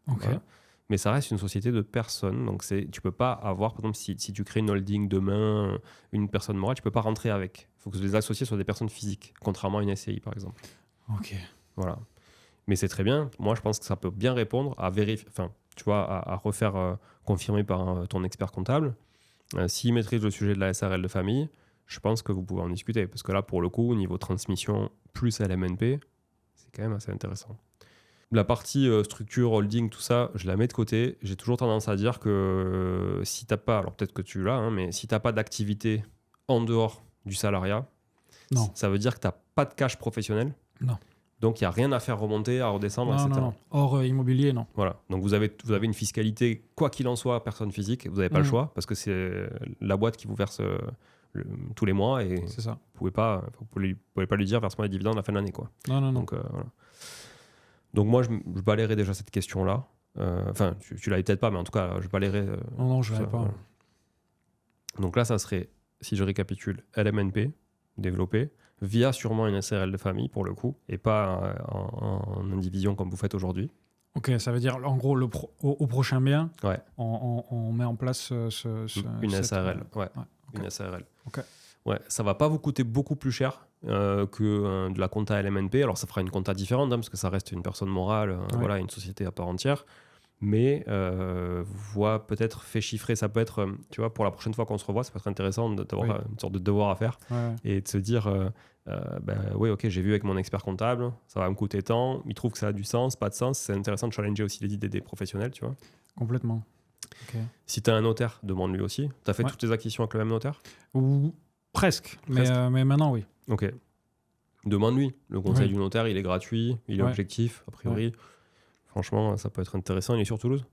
Ok. Voilà. Mais ça reste une société de personnes. Donc, tu peux pas avoir, par exemple, si tu crées une holding demain, une personne morale, tu peux pas rentrer avec. Il faut que les associés soient des personnes physiques, contrairement à une SCI, par exemple. Ok. Voilà. Mais c'est très bien. Moi, je pense que ça peut bien répondre à vérifier, enfin, tu vois, à refaire confirmer par ton expert comptable. S'il maîtrise le sujet de la SARL de famille, je pense que vous pouvez en discuter. Parce que là, pour le coup, au niveau transmission plus LMNP, c'est quand même assez intéressant. La partie structure, holding, tout ça, je la mets de côté. J'ai toujours tendance à dire que si tu n'as pas, alors peut-être que tu l'as, mais si tu n'as pas d'activité en dehors du salariat, Non. ça veut dire que tu n'as pas de cash professionnel. Non. Donc, il n'y a rien à faire remonter, à redescendre, etc. Non. Hors immobilier, non. Voilà. Donc, vous avez une fiscalité, quoi qu'il en soit, personne physique. Vous n'avez pas le choix parce que c'est la boîte qui vous verse tous les mois et C'est ça. vous pouvez pas lui dire verse-moi les dividendes à la fin de l'année, quoi. Non. Donc, voilà. Donc, moi, je balayerais déjà cette question-là. Enfin, tu l'avais peut-être pas, mais en tout cas, je balayerais. Non, je ne ça, l'avais pas. voilà. Donc là, ça serait, si je récapitule, LMNP développé via sûrement une SARL de famille pour le coup et pas en indivision comme vous faites aujourd'hui. Ok, ça veut dire en gros au prochain bien, Ouais. on met en place Une cette, SARL. Ouais. okay. Une SARL. Ok. Ouais, ça va pas vous coûter beaucoup plus cher que de la compta LMNP. Alors ça fera une compta différente parce que ça reste une personne morale, voilà, une société à part entière. Mais voit peut-être fait chiffrer, ça peut être, tu vois, pour la prochaine fois qu'on se revoit, ça peut être intéressant d'avoir une sorte de devoir à faire et de se dire, oui, ok, j'ai vu avec mon expert comptable, ça va me coûter tant, il trouve que ça a du sens, pas de sens, c'est intéressant de challenger aussi les idées des professionnels, tu vois. Complètement. Okay. Si tu as un notaire, demande-lui aussi. Tu as fait toutes tes acquisitions avec le même notaire? Ou presque. Mais maintenant, oui. Ok. Demande-lui. Le conseil du notaire, il est gratuit, il est objectif, a priori. Ouais. Franchement, ça peut être intéressant. Il est sur Toulouse?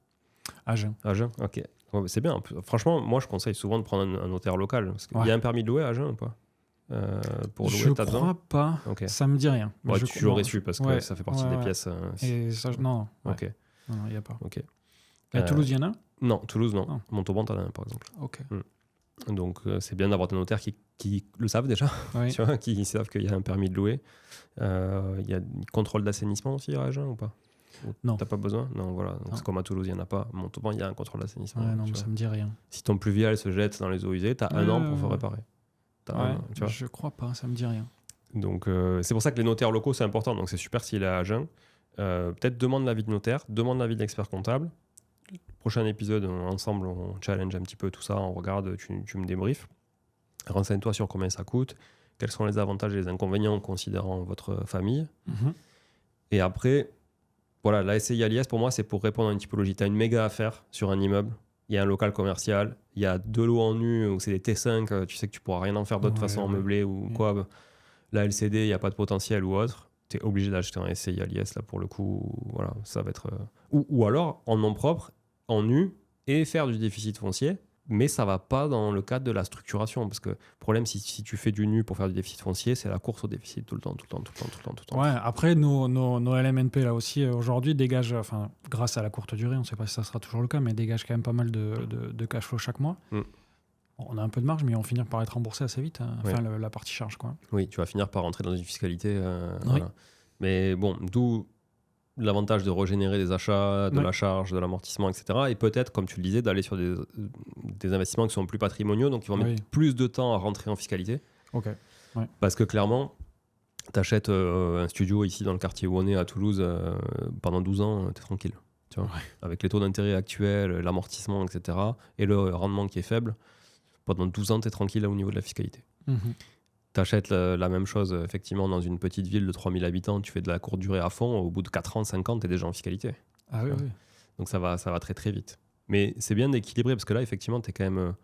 Agen. Agen, ok. Ouais, c'est bien. Franchement, moi, je conseille souvent de prendre un notaire local. Parce qu'il y a un permis de louer à Agen ou pas? Pour louer, je crois pas. Okay. Ça me dit rien. Ouais, tu l'aurais su parce que ça fait partie des pièces. Et ça, non. Ok. Non, il n'y a pas. Ok. Et à Toulouse, il y en a? Non, Toulouse, non. Montauban, t'en as un, par exemple. Ok. Donc, c'est bien d'avoir des notaires qui le savent déjà, tu vois, qui savent qu'il y a un permis de louer. Il y a contrôle d'assainissement aussi à Agen ou pas? Non. T'as pas besoin? Non, voilà. Donc, c'est comme à Toulouse, il n'y en a pas. Montauban, il y a un contrôle d'assainissement. Ouais, non, mais ça me dit rien. Si ton pluvial se jette dans les eaux usées, t'as un an pour faire réparer. Tu vois. Je crois pas, ça me dit rien. Donc, c'est pour ça que les notaires locaux, c'est important. Donc, c'est super s'il est à Agen. Peut-être demande l'avis de notaire, demande l'avis d'expert comptable. Prochain épisode, ensemble, on challenge un petit peu tout ça, on regarde, tu me débriefes. Renseigne-toi sur combien ça coûte, quels sont les avantages et les inconvénients en considérant votre famille. Et après, voilà, la SCI à l'IS, pour moi, c'est pour répondre à une typologie. Tu as une méga affaire sur un immeuble, il y a un local commercial, il y a 2 lots en nu, où c'est des T5, tu sais que tu pourras rien en faire d'autre façon en meublé ou quoi. La LCD, il n'y a pas de potentiel ou autre. Tu es obligé d'acheter un SCI à l'IS, là, pour le coup. Voilà, ça va être... Ou alors, en nom propre, en nu, et faire du déficit foncier, mais ça va pas dans le cadre de la structuration, parce que le problème, si tu fais du nu pour faire du déficit foncier, c'est la course au déficit tout le temps. Ouais, après, nos LMNP, là aussi, aujourd'hui, dégagent, enfin, grâce à la courte durée, on ne sait pas si ça sera toujours le cas, mais dégagent quand même pas mal de cash flow chaque mois. On a un peu de marge, mais on va finir par être remboursé assez vite, enfin, la partie charge, quoi. Oui, tu vas finir par rentrer dans une fiscalité. Voilà. Mais bon, d'où l'avantage de régénérer des achats, de la charge, de l'amortissement, etc. Et peut-être, comme tu le disais, d'aller sur des investissements qui sont plus patrimoniaux, donc qui vont mettre plus de temps à rentrer en fiscalité. Ok. Parce que clairement, tu achètes un studio ici dans le quartier où on est à Toulouse, pendant 12 ans, tu es tranquille. Tu vois, avec les taux d'intérêt actuels, l'amortissement, etc. Et le rendement qui est faible, pendant 12 ans, tu es tranquille au niveau de la fiscalité. Tu achètes la même chose effectivement dans une petite ville de 3000 habitants, tu fais de la courte durée à fond, au bout de 4 ans, 5 ans, tu es déjà en fiscalité. Ah oui. Donc ça va très très vite. Mais c'est bien d'équilibrer parce que là, effectivement, tu es quand même.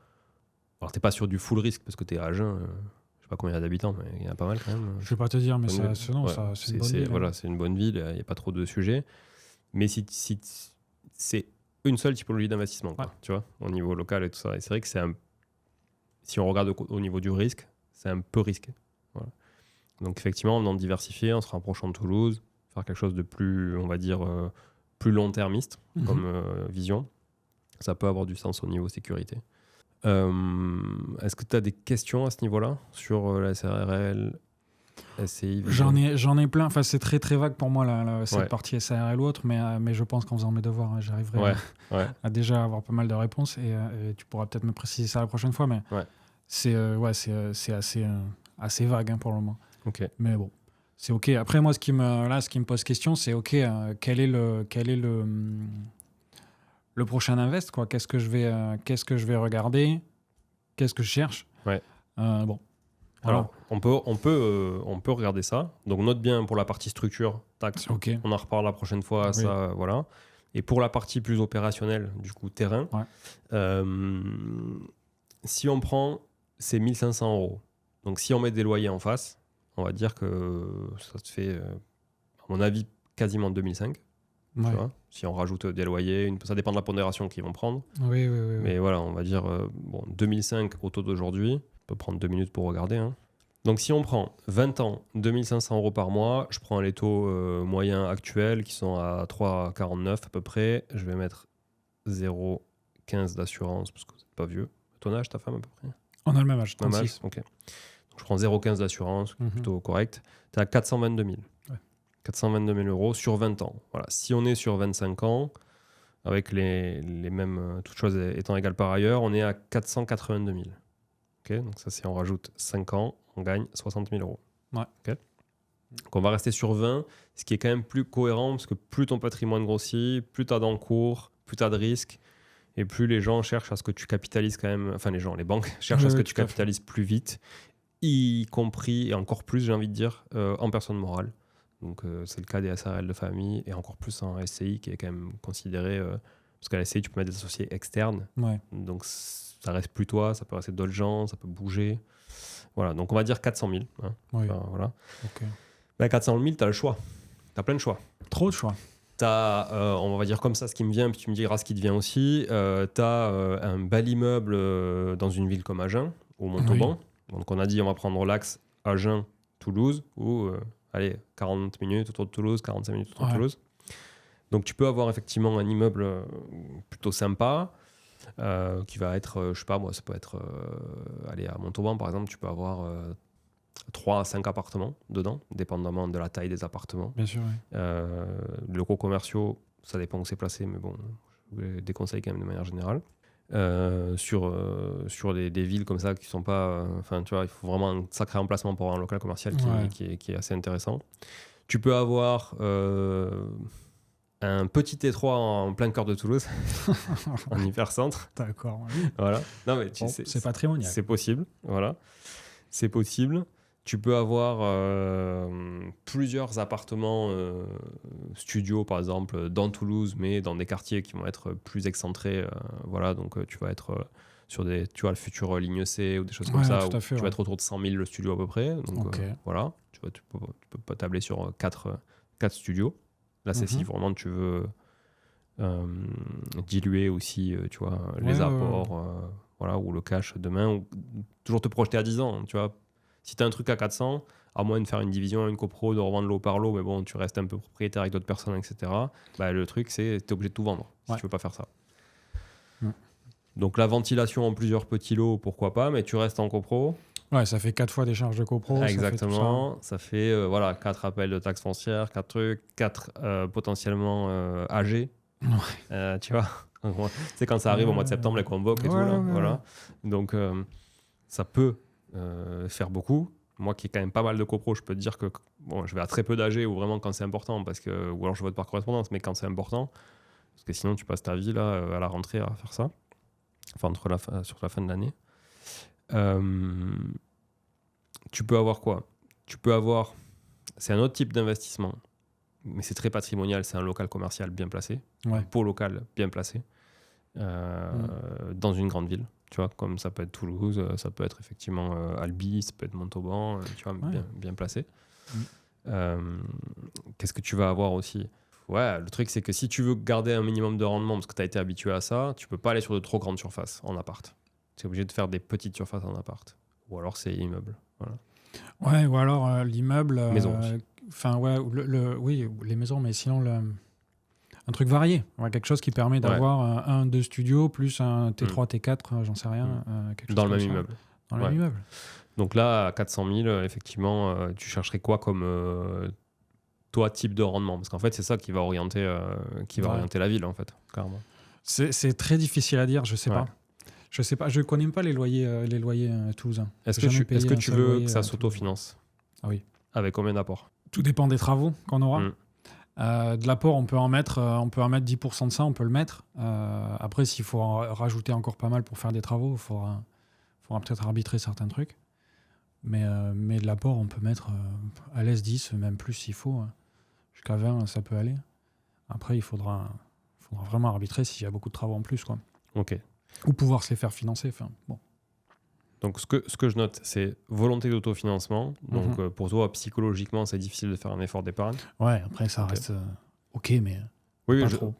Alors, tu n'es pas sur du full risque parce que tu es à Agen, je sais pas combien il y a d'habitants, mais il y en a pas mal quand même. Je vais pas te dire, mais c'est une bonne ville. Voilà, c'est une bonne ville, il n'y a pas trop de sujets. Mais si c'est une seule typologie d'investissement, quoi, Ouais. tu vois, au niveau local et tout ça. Et c'est vrai que si on regarde au niveau du risque, c'est un peu risqué. Voilà. Donc effectivement, en diversifier, en se rapprochant de Toulouse, faire quelque chose de plus, on va dire, plus long-termiste comme vision, ça peut avoir du sens au niveau sécurité. Est-ce que tu as des questions à ce niveau-là sur la SARL, SCI Vision? J'en ai plein. Enfin, c'est très très vague pour moi cette Ouais. partie SARL ou autre, mais je pense qu'en faisant mes devoirs, j'arriverai Ouais. à déjà avoir pas mal de réponses et tu pourras peut-être me préciser ça la prochaine fois. Mais Ouais. c'est assez vague pour le moment. Ok. Mais bon, c'est ok. Après, moi, ce qui me pose question, c'est ok. Quel est le prochain invest, quoi? Qu'est-ce que je vais regarder? Qu'est-ce que je cherche? Ouais. Bon. Voilà. Alors, on peut regarder ça. Donc, note bien pour la partie structure, taxe. Ok. On en reparle la prochaine fois, Oui. ça, voilà. Et pour la partie plus opérationnelle, du coup, terrain, si on prend, c'est 1 500 €. Donc, si on met des loyers en face, on va dire que ça te fait, à mon avis, quasiment 2005. Ouais. Tu vois, si on rajoute des loyers, ça dépend de la pondération qu'ils vont prendre. Oui. Mais voilà, on va dire 2005 au taux d'aujourd'hui. On peut prendre 2 minutes pour regarder. Hein. Donc si on prend 20 ans, 2 500 € par mois, je prends les taux moyens actuels qui sont à 3,49 à peu près. Je vais mettre 0,15 d'assurance parce que vous n'êtes pas vieux. Ton âge, ta femme à peu près? On a le même âge, Même 36. âge, ok. Donc, je prends 0,15 d'assurance, Mhm. plutôt correct. Tu es à 422 000. Ouais. 422 000 € sur 20 ans. Voilà. Si on est sur 25 ans, avec les mêmes, toutes choses étant égales par ailleurs, on est à 482 000. Okay, donc ça, si on rajoute 5 ans, on gagne 60 000 €. Ouais. Okay, donc on va rester sur 20, ce qui est quand même plus cohérent, parce que plus ton patrimoine grossit, plus tu as d'encours, plus tu as de risques, et plus les gens cherchent à ce que tu capitalises quand même, enfin les banques cherchent à ce que tu capitalises plus vite, y compris, et encore plus, j'ai envie de dire, en personne morale. Donc c'est le cas des SARL de famille, et encore plus en SCI, qui est quand même considéré, parce qu'à la SCI, tu peux mettre des associés externes, donc ça reste plus toi, ça peut rester d'autres gens, ça peut bouger. Voilà, donc on va dire 400 000. Hein. Oui. Enfin, voilà. Ok. 400 000, tu as le choix. Tu as plein de choix. Trop de choix. Tu as, on va dire comme ça, ce qui me vient, puis tu me diras ce qui te vient aussi. Tu as un bel immeuble dans une ville comme Agen, ou Montauban. Oui. Donc on a dit, on va prendre l'axe Agen, Toulouse, ou allez, 40 minutes autour de Toulouse, 45 minutes autour de Toulouse. Donc tu peux avoir effectivement un immeuble plutôt sympa, qui va être, je sais pas moi, ça peut être, allez, à Montauban par exemple, tu peux avoir 3 à 5 appartements dedans, dépendamment de la taille des appartements. Bien sûr, oui. Les locaux commerciaux, ça dépend où c'est placé, mais bon, je vous les déconseille quand même de manière générale. Sur des villes comme ça qui sont pas... Enfin, tu vois, il faut vraiment un sacré emplacement pour avoir un local commercial qui est assez intéressant. Tu peux avoir... un petit T3 en plein cœur de Toulouse, en hypercentre. D'accord. Ouais. Voilà. Non, mais c'est patrimonial. C'est possible. Voilà. C'est possible. Tu peux avoir plusieurs appartements studios, par exemple, dans Toulouse, mais dans des quartiers qui vont être plus excentrés. Voilà. Donc, tu vas être sur tu vois, le futur ligne C ou des choses comme ça. Où tu vas être autour de 100 000 le studio à peu près. Donc, voilà. Tu peux pas tabler sur 4 studios. Là, c'est si vraiment tu veux diluer aussi, tu vois, les apports, voilà, ou le cash demain, ou toujours te projeter à 10 ans, tu vois. Si tu as un truc à 400, à moins de faire une division, une copro, de revendre lot par lot, mais bon, tu restes un peu propriétaire avec d'autres personnes, etc. Bah, le truc, c'est que tu es obligé de tout vendre si tu veux pas faire ça. Donc la ventilation en plusieurs petits lots, pourquoi pas, mais tu restes en copro. Ouais, ça fait 4 fois des charges de copro. Exactement. Ça fait, voilà, 4 appels de taxes foncières, 4 trucs, 4 potentiellement AG. Ouais. Tu vois, c'est quand ça arrive au mois de septembre, les convoques et tout. Là, voilà. Donc, ça peut faire beaucoup. Moi qui ai quand même pas mal de copro, je peux te dire que bon, je vais à très peu d'AG ou vraiment quand c'est important, ou alors je vote par correspondance, mais quand c'est important, parce que sinon tu passes ta vie là, à la rentrée à faire ça. Enfin, sur la fin de l'année. Tu peux avoir quoi? Tu peux avoir... C'est un autre type d'investissement, mais c'est très patrimonial. C'est un local commercial bien placé, un beau local bien placé, dans une grande ville. Tu vois, comme ça peut être Toulouse, ça peut être effectivement Albi, ça peut être Montauban, tu vois, bien placé. Qu'est-ce que tu vas avoir aussi? Ouais, le truc, c'est que si tu veux garder un minimum de rendement, parce que tu as été habitué à ça, tu peux pas aller sur de trop grandes surfaces en appart. Tu es obligé de faire des petites surfaces en appart. Ou alors c'est immeuble. Voilà. Ouais, ou alors l'immeuble. Maison aussi. Enfin, ouais, oui, les maisons, mais sinon, un truc varié. Ouais, quelque chose qui permet d'avoir un 2 studios plus un T3, T4, j'en sais rien. Quelque chose dans le même ça. immeuble. Dans le même immeuble. Donc là, à 400 000, effectivement, tu chercherais quoi comme toi type de rendement? Parce qu'en fait, c'est ça qui va orienter, orienter la ville, en fait, clairement. C'est très difficile à dire, je sais pas. Je sais pas, je connais pas les loyers toulousains. Est-ce que tu veux que ça s'autofinance? Ah oui. Avec combien d'apports? Tout dépend des travaux qu'on aura. De l'apport, on peut en mettre 10% de ça, on peut le mettre. Après, s'il faut en rajouter encore pas mal pour faire des travaux, il faudra peut-être arbitrer certains trucs. Mais de l'apport, on peut mettre à l'aise 10, même plus s'il faut. Jusqu'à 20, ça peut aller. Après, il faudra vraiment arbitrer s'il y a beaucoup de travaux en plus, quoi. Ok. Ou pouvoir se les faire financer. Enfin, bon. Donc, ce que je note, c'est volonté d'autofinancement. Donc, pour toi, psychologiquement, c'est difficile de faire un effort d'épargne. Ouais, après, ça reste OK, mais oui, pas trop.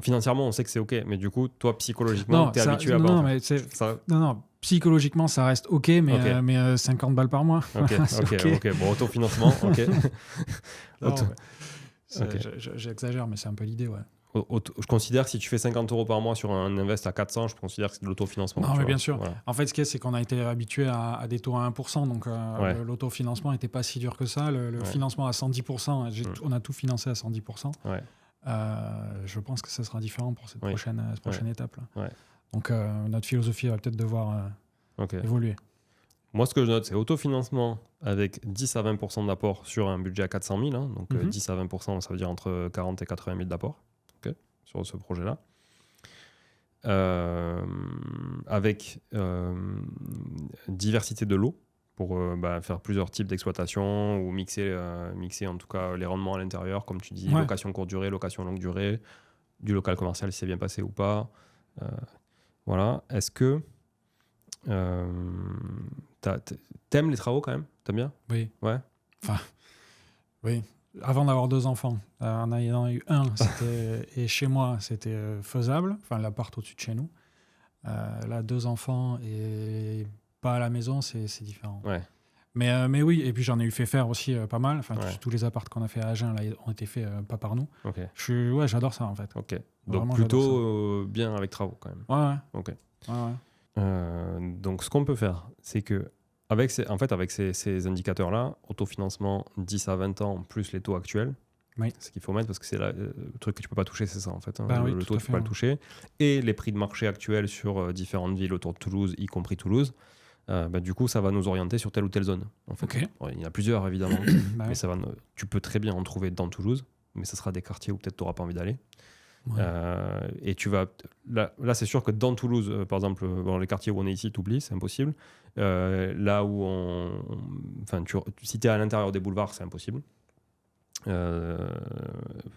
Financièrement, on sait que c'est OK. Mais du coup, toi, psychologiquement, tu es habitué à pas en faire. Non, psychologiquement, ça reste OK, mais 50 balles par mois. OK. Bon, autofinancement, OK. J'exagère, mais c'est un peu l'idée, ouais. Je considère que si tu fais 50 € par mois sur un invest à 400, je considère que c'est de l'autofinancement. Non, mais bien sûr. Voilà. En fait, ce qu'il y a, c'est qu'on a été habitué à des taux à 1%, donc l'autofinancement n'était pas si dur que ça. Le financement à 110%, on a tout financé à 110%. Ouais. Je pense que ça sera différent pour cette prochaine étape. Là. Ouais. Donc, notre philosophie va peut-être devoir évoluer. Moi, ce que je note, c'est autofinancement avec 10 à 20% d'apport sur un budget à 400 000. Hein, donc, 10 à 20%, ça veut dire entre 40 et 80 000 d'apport. Sur ce projet-là, avec diversité de lots pour faire plusieurs types d'exploitation ou mixer en tout cas les rendements à l'intérieur, comme tu dis, location courte durée, location longue durée, du local commercial si c'est bien passé ou pas. Voilà. Est-ce que t'aimes les travaux quand même? T'aimes bien? Oui. Ouais. Enfin, oui. Avant d'avoir 2 enfants, en ayant eu un, et chez moi, c'était faisable. Enfin, l'appart au-dessus de chez nous. Là, 2 enfants et pas à la maison, c'est différent. Ouais. Mais oui, et puis j'en ai eu fait faire aussi pas mal. Enfin, tous les apparts qu'on a fait à Agen là, ont été faits pas par nous. Okay. J'adore ça en fait. Ok. Donc vraiment, plutôt bien avec travaux quand même. Ouais. Ok. Ouais. Donc ce qu'on peut faire, c'est que avec ces indicateurs-là, autofinancement 10 à 20 ans plus les taux actuels, ce qu'il faut mettre parce que c'est le truc que tu peux pas toucher, c'est ça en fait. Hein. Le taux, tu peux pas le toucher. Et les prix de marché actuels sur différentes villes autour de Toulouse, y compris Toulouse, du coup, ça va nous orienter sur telle ou telle zone. En fait. Okay. Bon, il y en a plusieurs évidemment, mais tu peux très bien en trouver dans Toulouse, mais ce sera des quartiers où peut-être tu n'auras pas envie d'aller. Ouais. Et tu vas là c'est sûr que dans Toulouse par exemple dans les quartiers où on est ici t'oublies, c'est impossible. Là où si tu es à l'intérieur des boulevards, c'est impossible.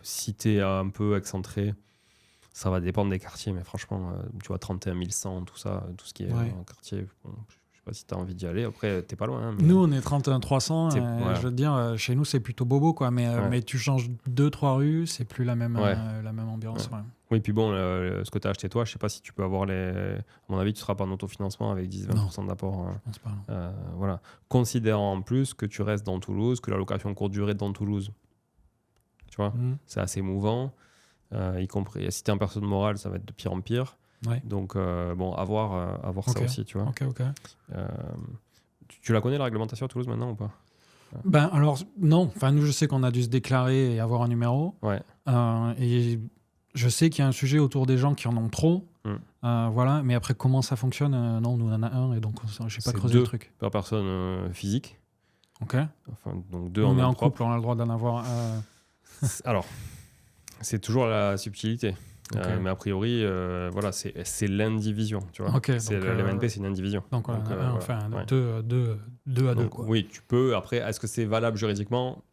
Si tu es un peu excentré, ça va dépendre des quartiers, mais franchement tu vois 31 100, tout ça, tout ce qui est en quartier, je sais pas si tu as envie d'y aller. Après t'es pas loin, hein, mais... Nous on est 31 300 je veux te dire chez nous c'est plutôt bobo quoi, mais tu changes 2-3 rues, c'est plus la même ambiance. Ouais. Oui, puis bon, ce que tu as acheté toi, je sais pas si tu peux avoir à mon avis tu seras pas en autofinancement avec 10-20% d'apport. Je pense pas. Voilà. Considérant en plus que tu restes dans Toulouse, que la location courte durée dans Toulouse, tu vois, c'est assez mouvant, y compris si tu es en personne morale, ça va être de pire en pire. Ouais. Donc, à voir ça aussi, tu vois. Ok. Tu la connais, la réglementation à Toulouse, maintenant, ou pas? Ben, alors, non. Enfin, nous, je sais qu'on a dû se déclarer et avoir un numéro. Ouais. Et je sais qu'il y a un sujet autour des gens qui en ont trop. Voilà. Mais après, comment ça fonctionne? Non, nous, on en a un, et donc, je n'ai pas creusé le truc. Per personne physique. Ok. Enfin, donc 2 on est en propre. couple, on a le droit d'en avoir un. Alors, c'est toujours la subtilité. Okay. Mais a priori, voilà, c'est l'indivision, tu vois. Okay, l'MNP, c'est une indivision. Donc, deux à deux, quoi. Oui, tu peux. Après, est-ce que c'est valable juridiquement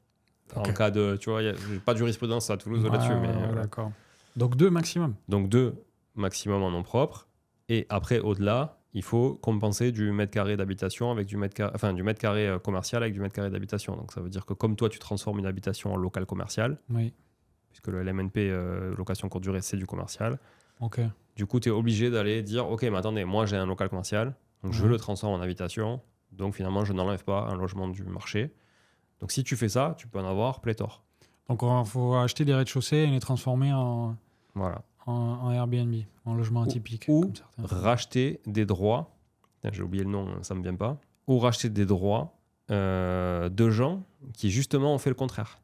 en cas de... Tu vois, il n'y a pas de jurisprudence à Toulouse là-dessus. Mais, d'accord. Donc 2 maximum. Donc 2 maximum en nom propre. Et après, au-delà, il faut compenser du mètre carré d'habitation avec du mètre carré commercial avec du mètre carré d'habitation. Donc ça veut dire que comme toi, tu transformes une habitation en local commercial, puisque le LMNP, location courte durée, c'est du commercial. Ok. Du coup, tu es obligé d'aller dire, ok, mais attendez, moi j'ai un local commercial, donc je le transforme en habitation, donc finalement je n'enlève pas un logement du marché. Donc si tu fais ça, tu peux en avoir pléthore. Donc il faut acheter des rez-de-chaussée et les transformer Voilà. en Airbnb, en logement atypique. Ou comme certains font. racheter des droits, j'ai oublié le nom, ça me vient pas, ou racheter des droits de gens qui justement ont fait le contraire.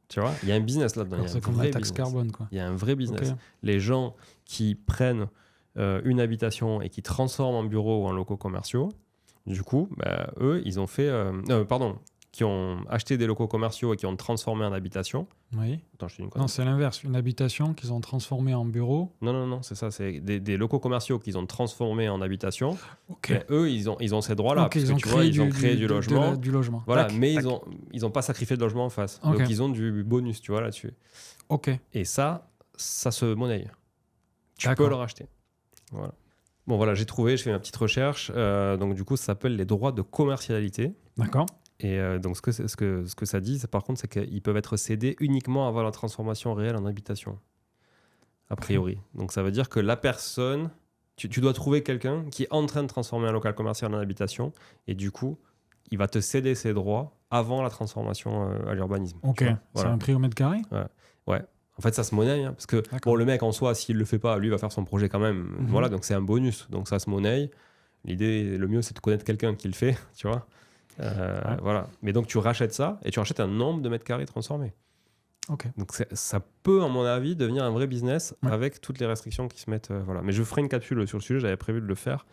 Tu vois, il y a un business là-dedans. Il y a C'est un comme la vrai taxe business. carbone, quoi. Il y a un vrai business. Ok. Les gens qui prennent une habitation et qui transforment en bureaux ou en locaux commerciaux, du coup, eux, ils ont fait... qui ont acheté des locaux commerciaux et qui ont transformé en habitation. Oui. Attends, je te dis une connerie. Non, c'est l'inverse. Une habitation qu'ils ont transformée en bureau. Non, c'est ça. C'est des locaux commerciaux qu'ils ont transformés en habitation. Ok. Mais eux, ils ont ces droits-là. Ok, parce que, tu vois, ils ont créé du logement. du logement. Voilà, Tac, mais tac. ils ont pas sacrifié de logement en face. Ok. Donc, ils ont du bonus, tu vois, là-dessus. Ok. Et ça se monnaie. Tu D'accord. peux le racheter. Voilà. Bon, voilà, j'ai trouvé, je fais ma petite recherche. Donc, du coup, ça s'appelle les droits de commercialité. D'accord. Et donc, ce que ça dit, par contre, c'est qu'ils peuvent être cédés uniquement avant la transformation réelle en habitation, a priori. Donc, ça veut dire que la personne, tu dois trouver quelqu'un qui est en train de transformer un local commercial en habitation, et du coup, il va te céder ses droits avant la transformation à l'urbanisme. Ok. Tu vois. C'est Voilà. un prix au mètre carré. Ouais. En fait, ça se monnaie, hein, parce que D'accord. bon, le mec en soi, s'il le fait pas, lui va faire son projet quand même. Mhm. Voilà, donc c'est un bonus. Donc ça se monnaie. L'idée, le mieux, c'est de connaître quelqu'un qui le fait, tu vois. Voilà. Mais donc tu rachètes ça et tu rachètes un nombre de mètres carrés transformés. Ok. Donc ça peut, à mon avis, devenir un vrai business Ouais. avec toutes les restrictions qui se mettent. Voilà. Mais je ferai une capsule sur le sujet. J'avais prévu de le faire.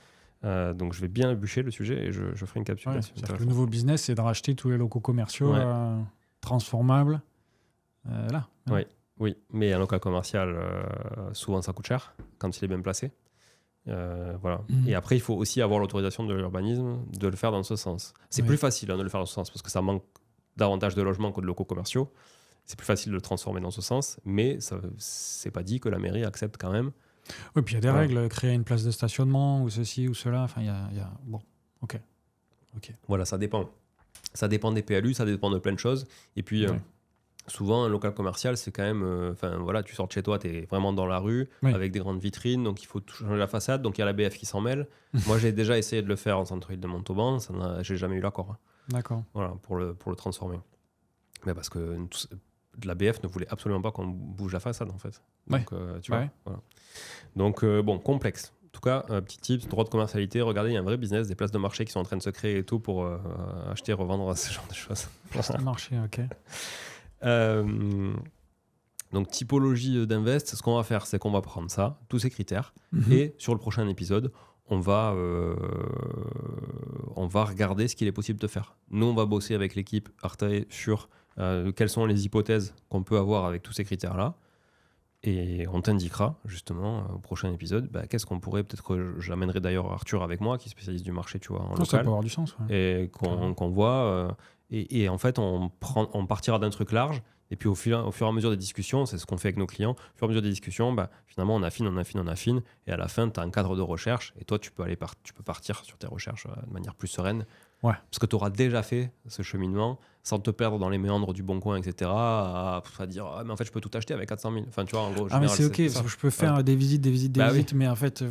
Donc je vais bien bûcher le sujet et je ferai une capsule. Ouais, là-dessus. c'est-à-dire que le nouveau business, c'est de racheter tous les locaux commerciaux Ouais. transformables. Là. Ouais. Oui, mais un local commercial, souvent ça coûte cher quand il est bien placé. Voilà. Mhm. Et après, il faut aussi avoir l'autorisation de l'urbanisme de le faire dans ce sens. C'est Oui. plus facile de le faire dans ce sens parce que ça manque davantage de logements que de locaux commerciaux. C'est plus facile de le transformer dans ce sens, mais c'est pas dit que la mairie accepte quand même. Oui, puis il y a des Ouais. règles, créer une place de stationnement ou ceci ou cela. Enfin, il y a... Bon, ok. Voilà, ça dépend. Ça dépend des PLU, ça dépend de plein de choses. Et puis, Ouais. souvent, un local commercial, c'est quand même... voilà, tu sors de chez toi, tu es vraiment dans la rue, Oui. avec des grandes vitrines, donc il faut tout changer la façade. Donc, il y a la BF qui s'en mêle. Moi, j'ai déjà essayé de le faire en centre-ville de Montauban. J'ai jamais eu l'accord. Hein. D'accord. Voilà, pour le transformer. Mais parce que la BF ne voulait absolument pas qu'on bouge la façade, en fait. Donc, tu vois, Ouais. voilà. Donc, bon, complexe. En tout cas, petit tip, droit de commercialité, regardez, il y a un vrai business, des places de marché qui sont en train de se créer et tout pour acheter, revendre, ce genre de choses. C'est le marché, ok. Donc, typologie d'invest, ce qu'on va faire, c'est qu'on va prendre ça, tous ces critères, Mhm. et sur le prochain épisode, on va regarder ce qu'il est possible de faire. Nous, on va bosser avec l'équipe Artae sur quelles sont les hypothèses qu'on peut avoir avec tous ces critères-là. Et on t'indiquera justement au prochain épisode qu'est-ce qu'on pourrait, peut-être que j'amènerai d'ailleurs Arthur avec moi, qui est spécialiste du marché, tu vois, en Ça local, peut avoir du sens. Ouais. et qu'on voit. Et en fait, on partira d'un truc large. Et puis au fur et à mesure des discussions, c'est ce qu'on fait avec nos clients, au fur et à mesure des discussions, finalement on affine. Et à la fin, tu as un cadre de recherche. Et toi, tu peux partir sur tes recherches de manière plus sereine. Ouais. Parce que tu auras déjà fait ce cheminement sans te perdre dans les méandres du Bon Coin, etc. À dire, mais en fait, je peux tout acheter avec 400 000. Enfin, tu vois, en gros, Ah, mais c'est ok, ça. parce que je peux faire des visites, Bah oui. mais en fait,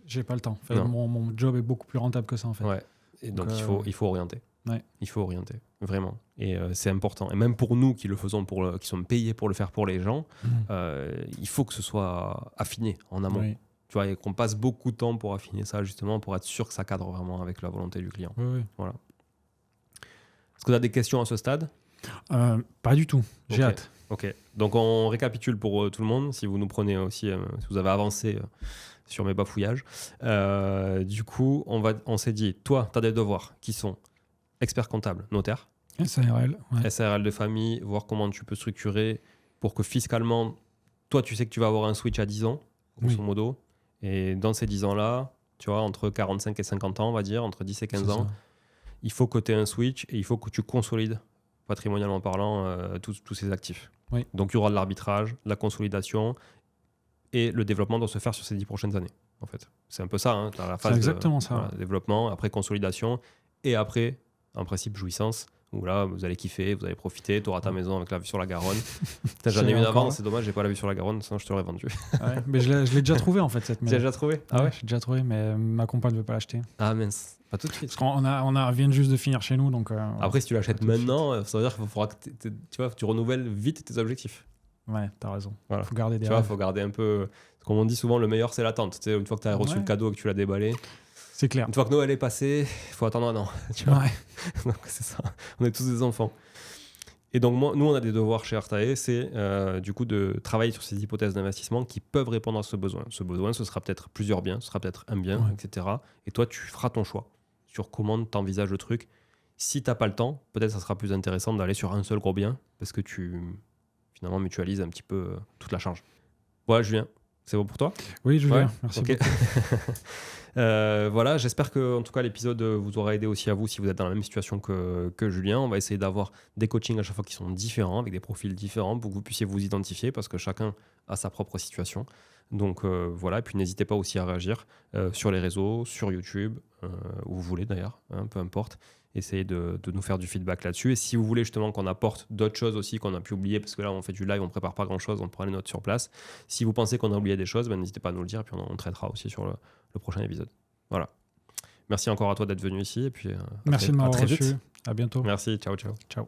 j'ai pas le temps. Enfin, Non. mon job est beaucoup plus rentable que ça, en fait. Ouais. Et donc, Donc, il faut orienter. Ouais. Il faut orienter, vraiment. Et c'est important. Et même pour nous qui le faisons, qui sommes payés pour le faire pour les gens, il faut que ce soit affiné en amont. Oui. Tu vois, et qu'on passe beaucoup de temps pour affiner ça, justement, pour être sûr que ça cadre vraiment avec la volonté du client. Oui. Voilà. Est-ce que tu as des questions à ce stade ? Pas du tout. J'ai Ok. hâte. Ok. Donc, on récapitule pour tout le monde, si vous nous prenez aussi, si vous avez avancé sur mes bafouillages. Du coup, on s'est dit, toi, tu as des devoirs qui sont expert comptable, notaire, SARL. Ouais. SARL de famille, voir comment tu peux structurer pour que fiscalement, toi, tu sais que tu vas avoir un switch à 10 ans, grosso modo. Et dans ces 10 ans-là, tu vois, entre 45 et 50 ans, on va dire, entre 10 et 15 C'est ans, ça. il faut que tu aies un switch et il faut que tu consolides, patrimonialement parlant, tous ces actifs. Oui. Donc, il y aura de l'arbitrage, de la consolidation et le développement doit se faire sur ces 10 prochaines années, en fait. C'est un peu ça, hein. Tu as la phase exactement ça. développement, après consolidation et après, en principe, jouissance où là, vous allez kiffer, vous allez profiter, tu auras ta maison avec la vue sur la Garonne. Putain, j'en C'est ai une encore avant, c'est dommage, j'ai pas la vue sur la Garonne, sinon je te l'aurais vendue. Ouais, mais je l'ai déjà trouvé en fait cette Tu maison. l'as déjà trouvé? Ouais, j'ai déjà trouvé, mais ma compagne ne veut pas l'acheter. Ah mince, pas tout de suite. Parce qu'on vient juste de finir chez nous, donc. Après, si tu l'achètes pas tout de maintenant, ça veut dire qu'il faudra que tu vois, tu renouvelles vite tes objectifs. Ouais, t'as raison. Voilà. Faut garder des Tu vois, rêves. faut garder un peu. Comme on dit souvent, le meilleur c'est l'attente. Tu sais, une fois que tu as reçu Ouais. le cadeau et que tu l'as déballé, C'est clair. une fois que Noël est passé, il faut attendre un an. Tu vois. Ouais. Donc c'est ça. On est tous des enfants. Et donc nous, on a des devoirs chez Artae, c'est du coup de travailler sur ces hypothèses d'investissement qui peuvent répondre à ce besoin. Ce besoin, ce sera peut-être plusieurs biens, ce sera peut-être un bien, Ouais. etc. Et toi, tu feras ton choix sur comment tu envisages le truc. Si tu n'as pas le temps, peut-être ça sera plus intéressant d'aller sur un seul gros bien parce que tu finalement mutualises un petit peu toute la charge. Voilà, Julien, c'est bon pour toi? Oui, Julien, Ouais, merci ok. beaucoup. Voilà, j'espère que en tout cas l'épisode vous aura aidé aussi à vous si vous êtes dans la même situation que Julien. On va essayer d'avoir des coachings à chaque fois qui sont différents, avec des profils différents pour que vous puissiez vous identifier parce que chacun a sa propre situation. Donc voilà, et puis n'hésitez pas aussi à réagir sur les réseaux, sur YouTube, où vous voulez d'ailleurs, hein, peu importe. Essayez de nous faire du feedback là-dessus. Et si vous voulez justement qu'on apporte d'autres choses aussi qu'on a pu oublier, parce que là on fait du live, on prépare pas grand-chose, on prend les notes sur place. Si vous pensez qu'on a oublié des choses, ben, n'hésitez pas à nous le dire, et puis on traitera aussi sur le prochain épisode. Voilà. Merci encore à toi d'être venu ici, et puis Merci de à m'avoir très reçu. vite. À bientôt. Merci, ciao, ciao. Ciao.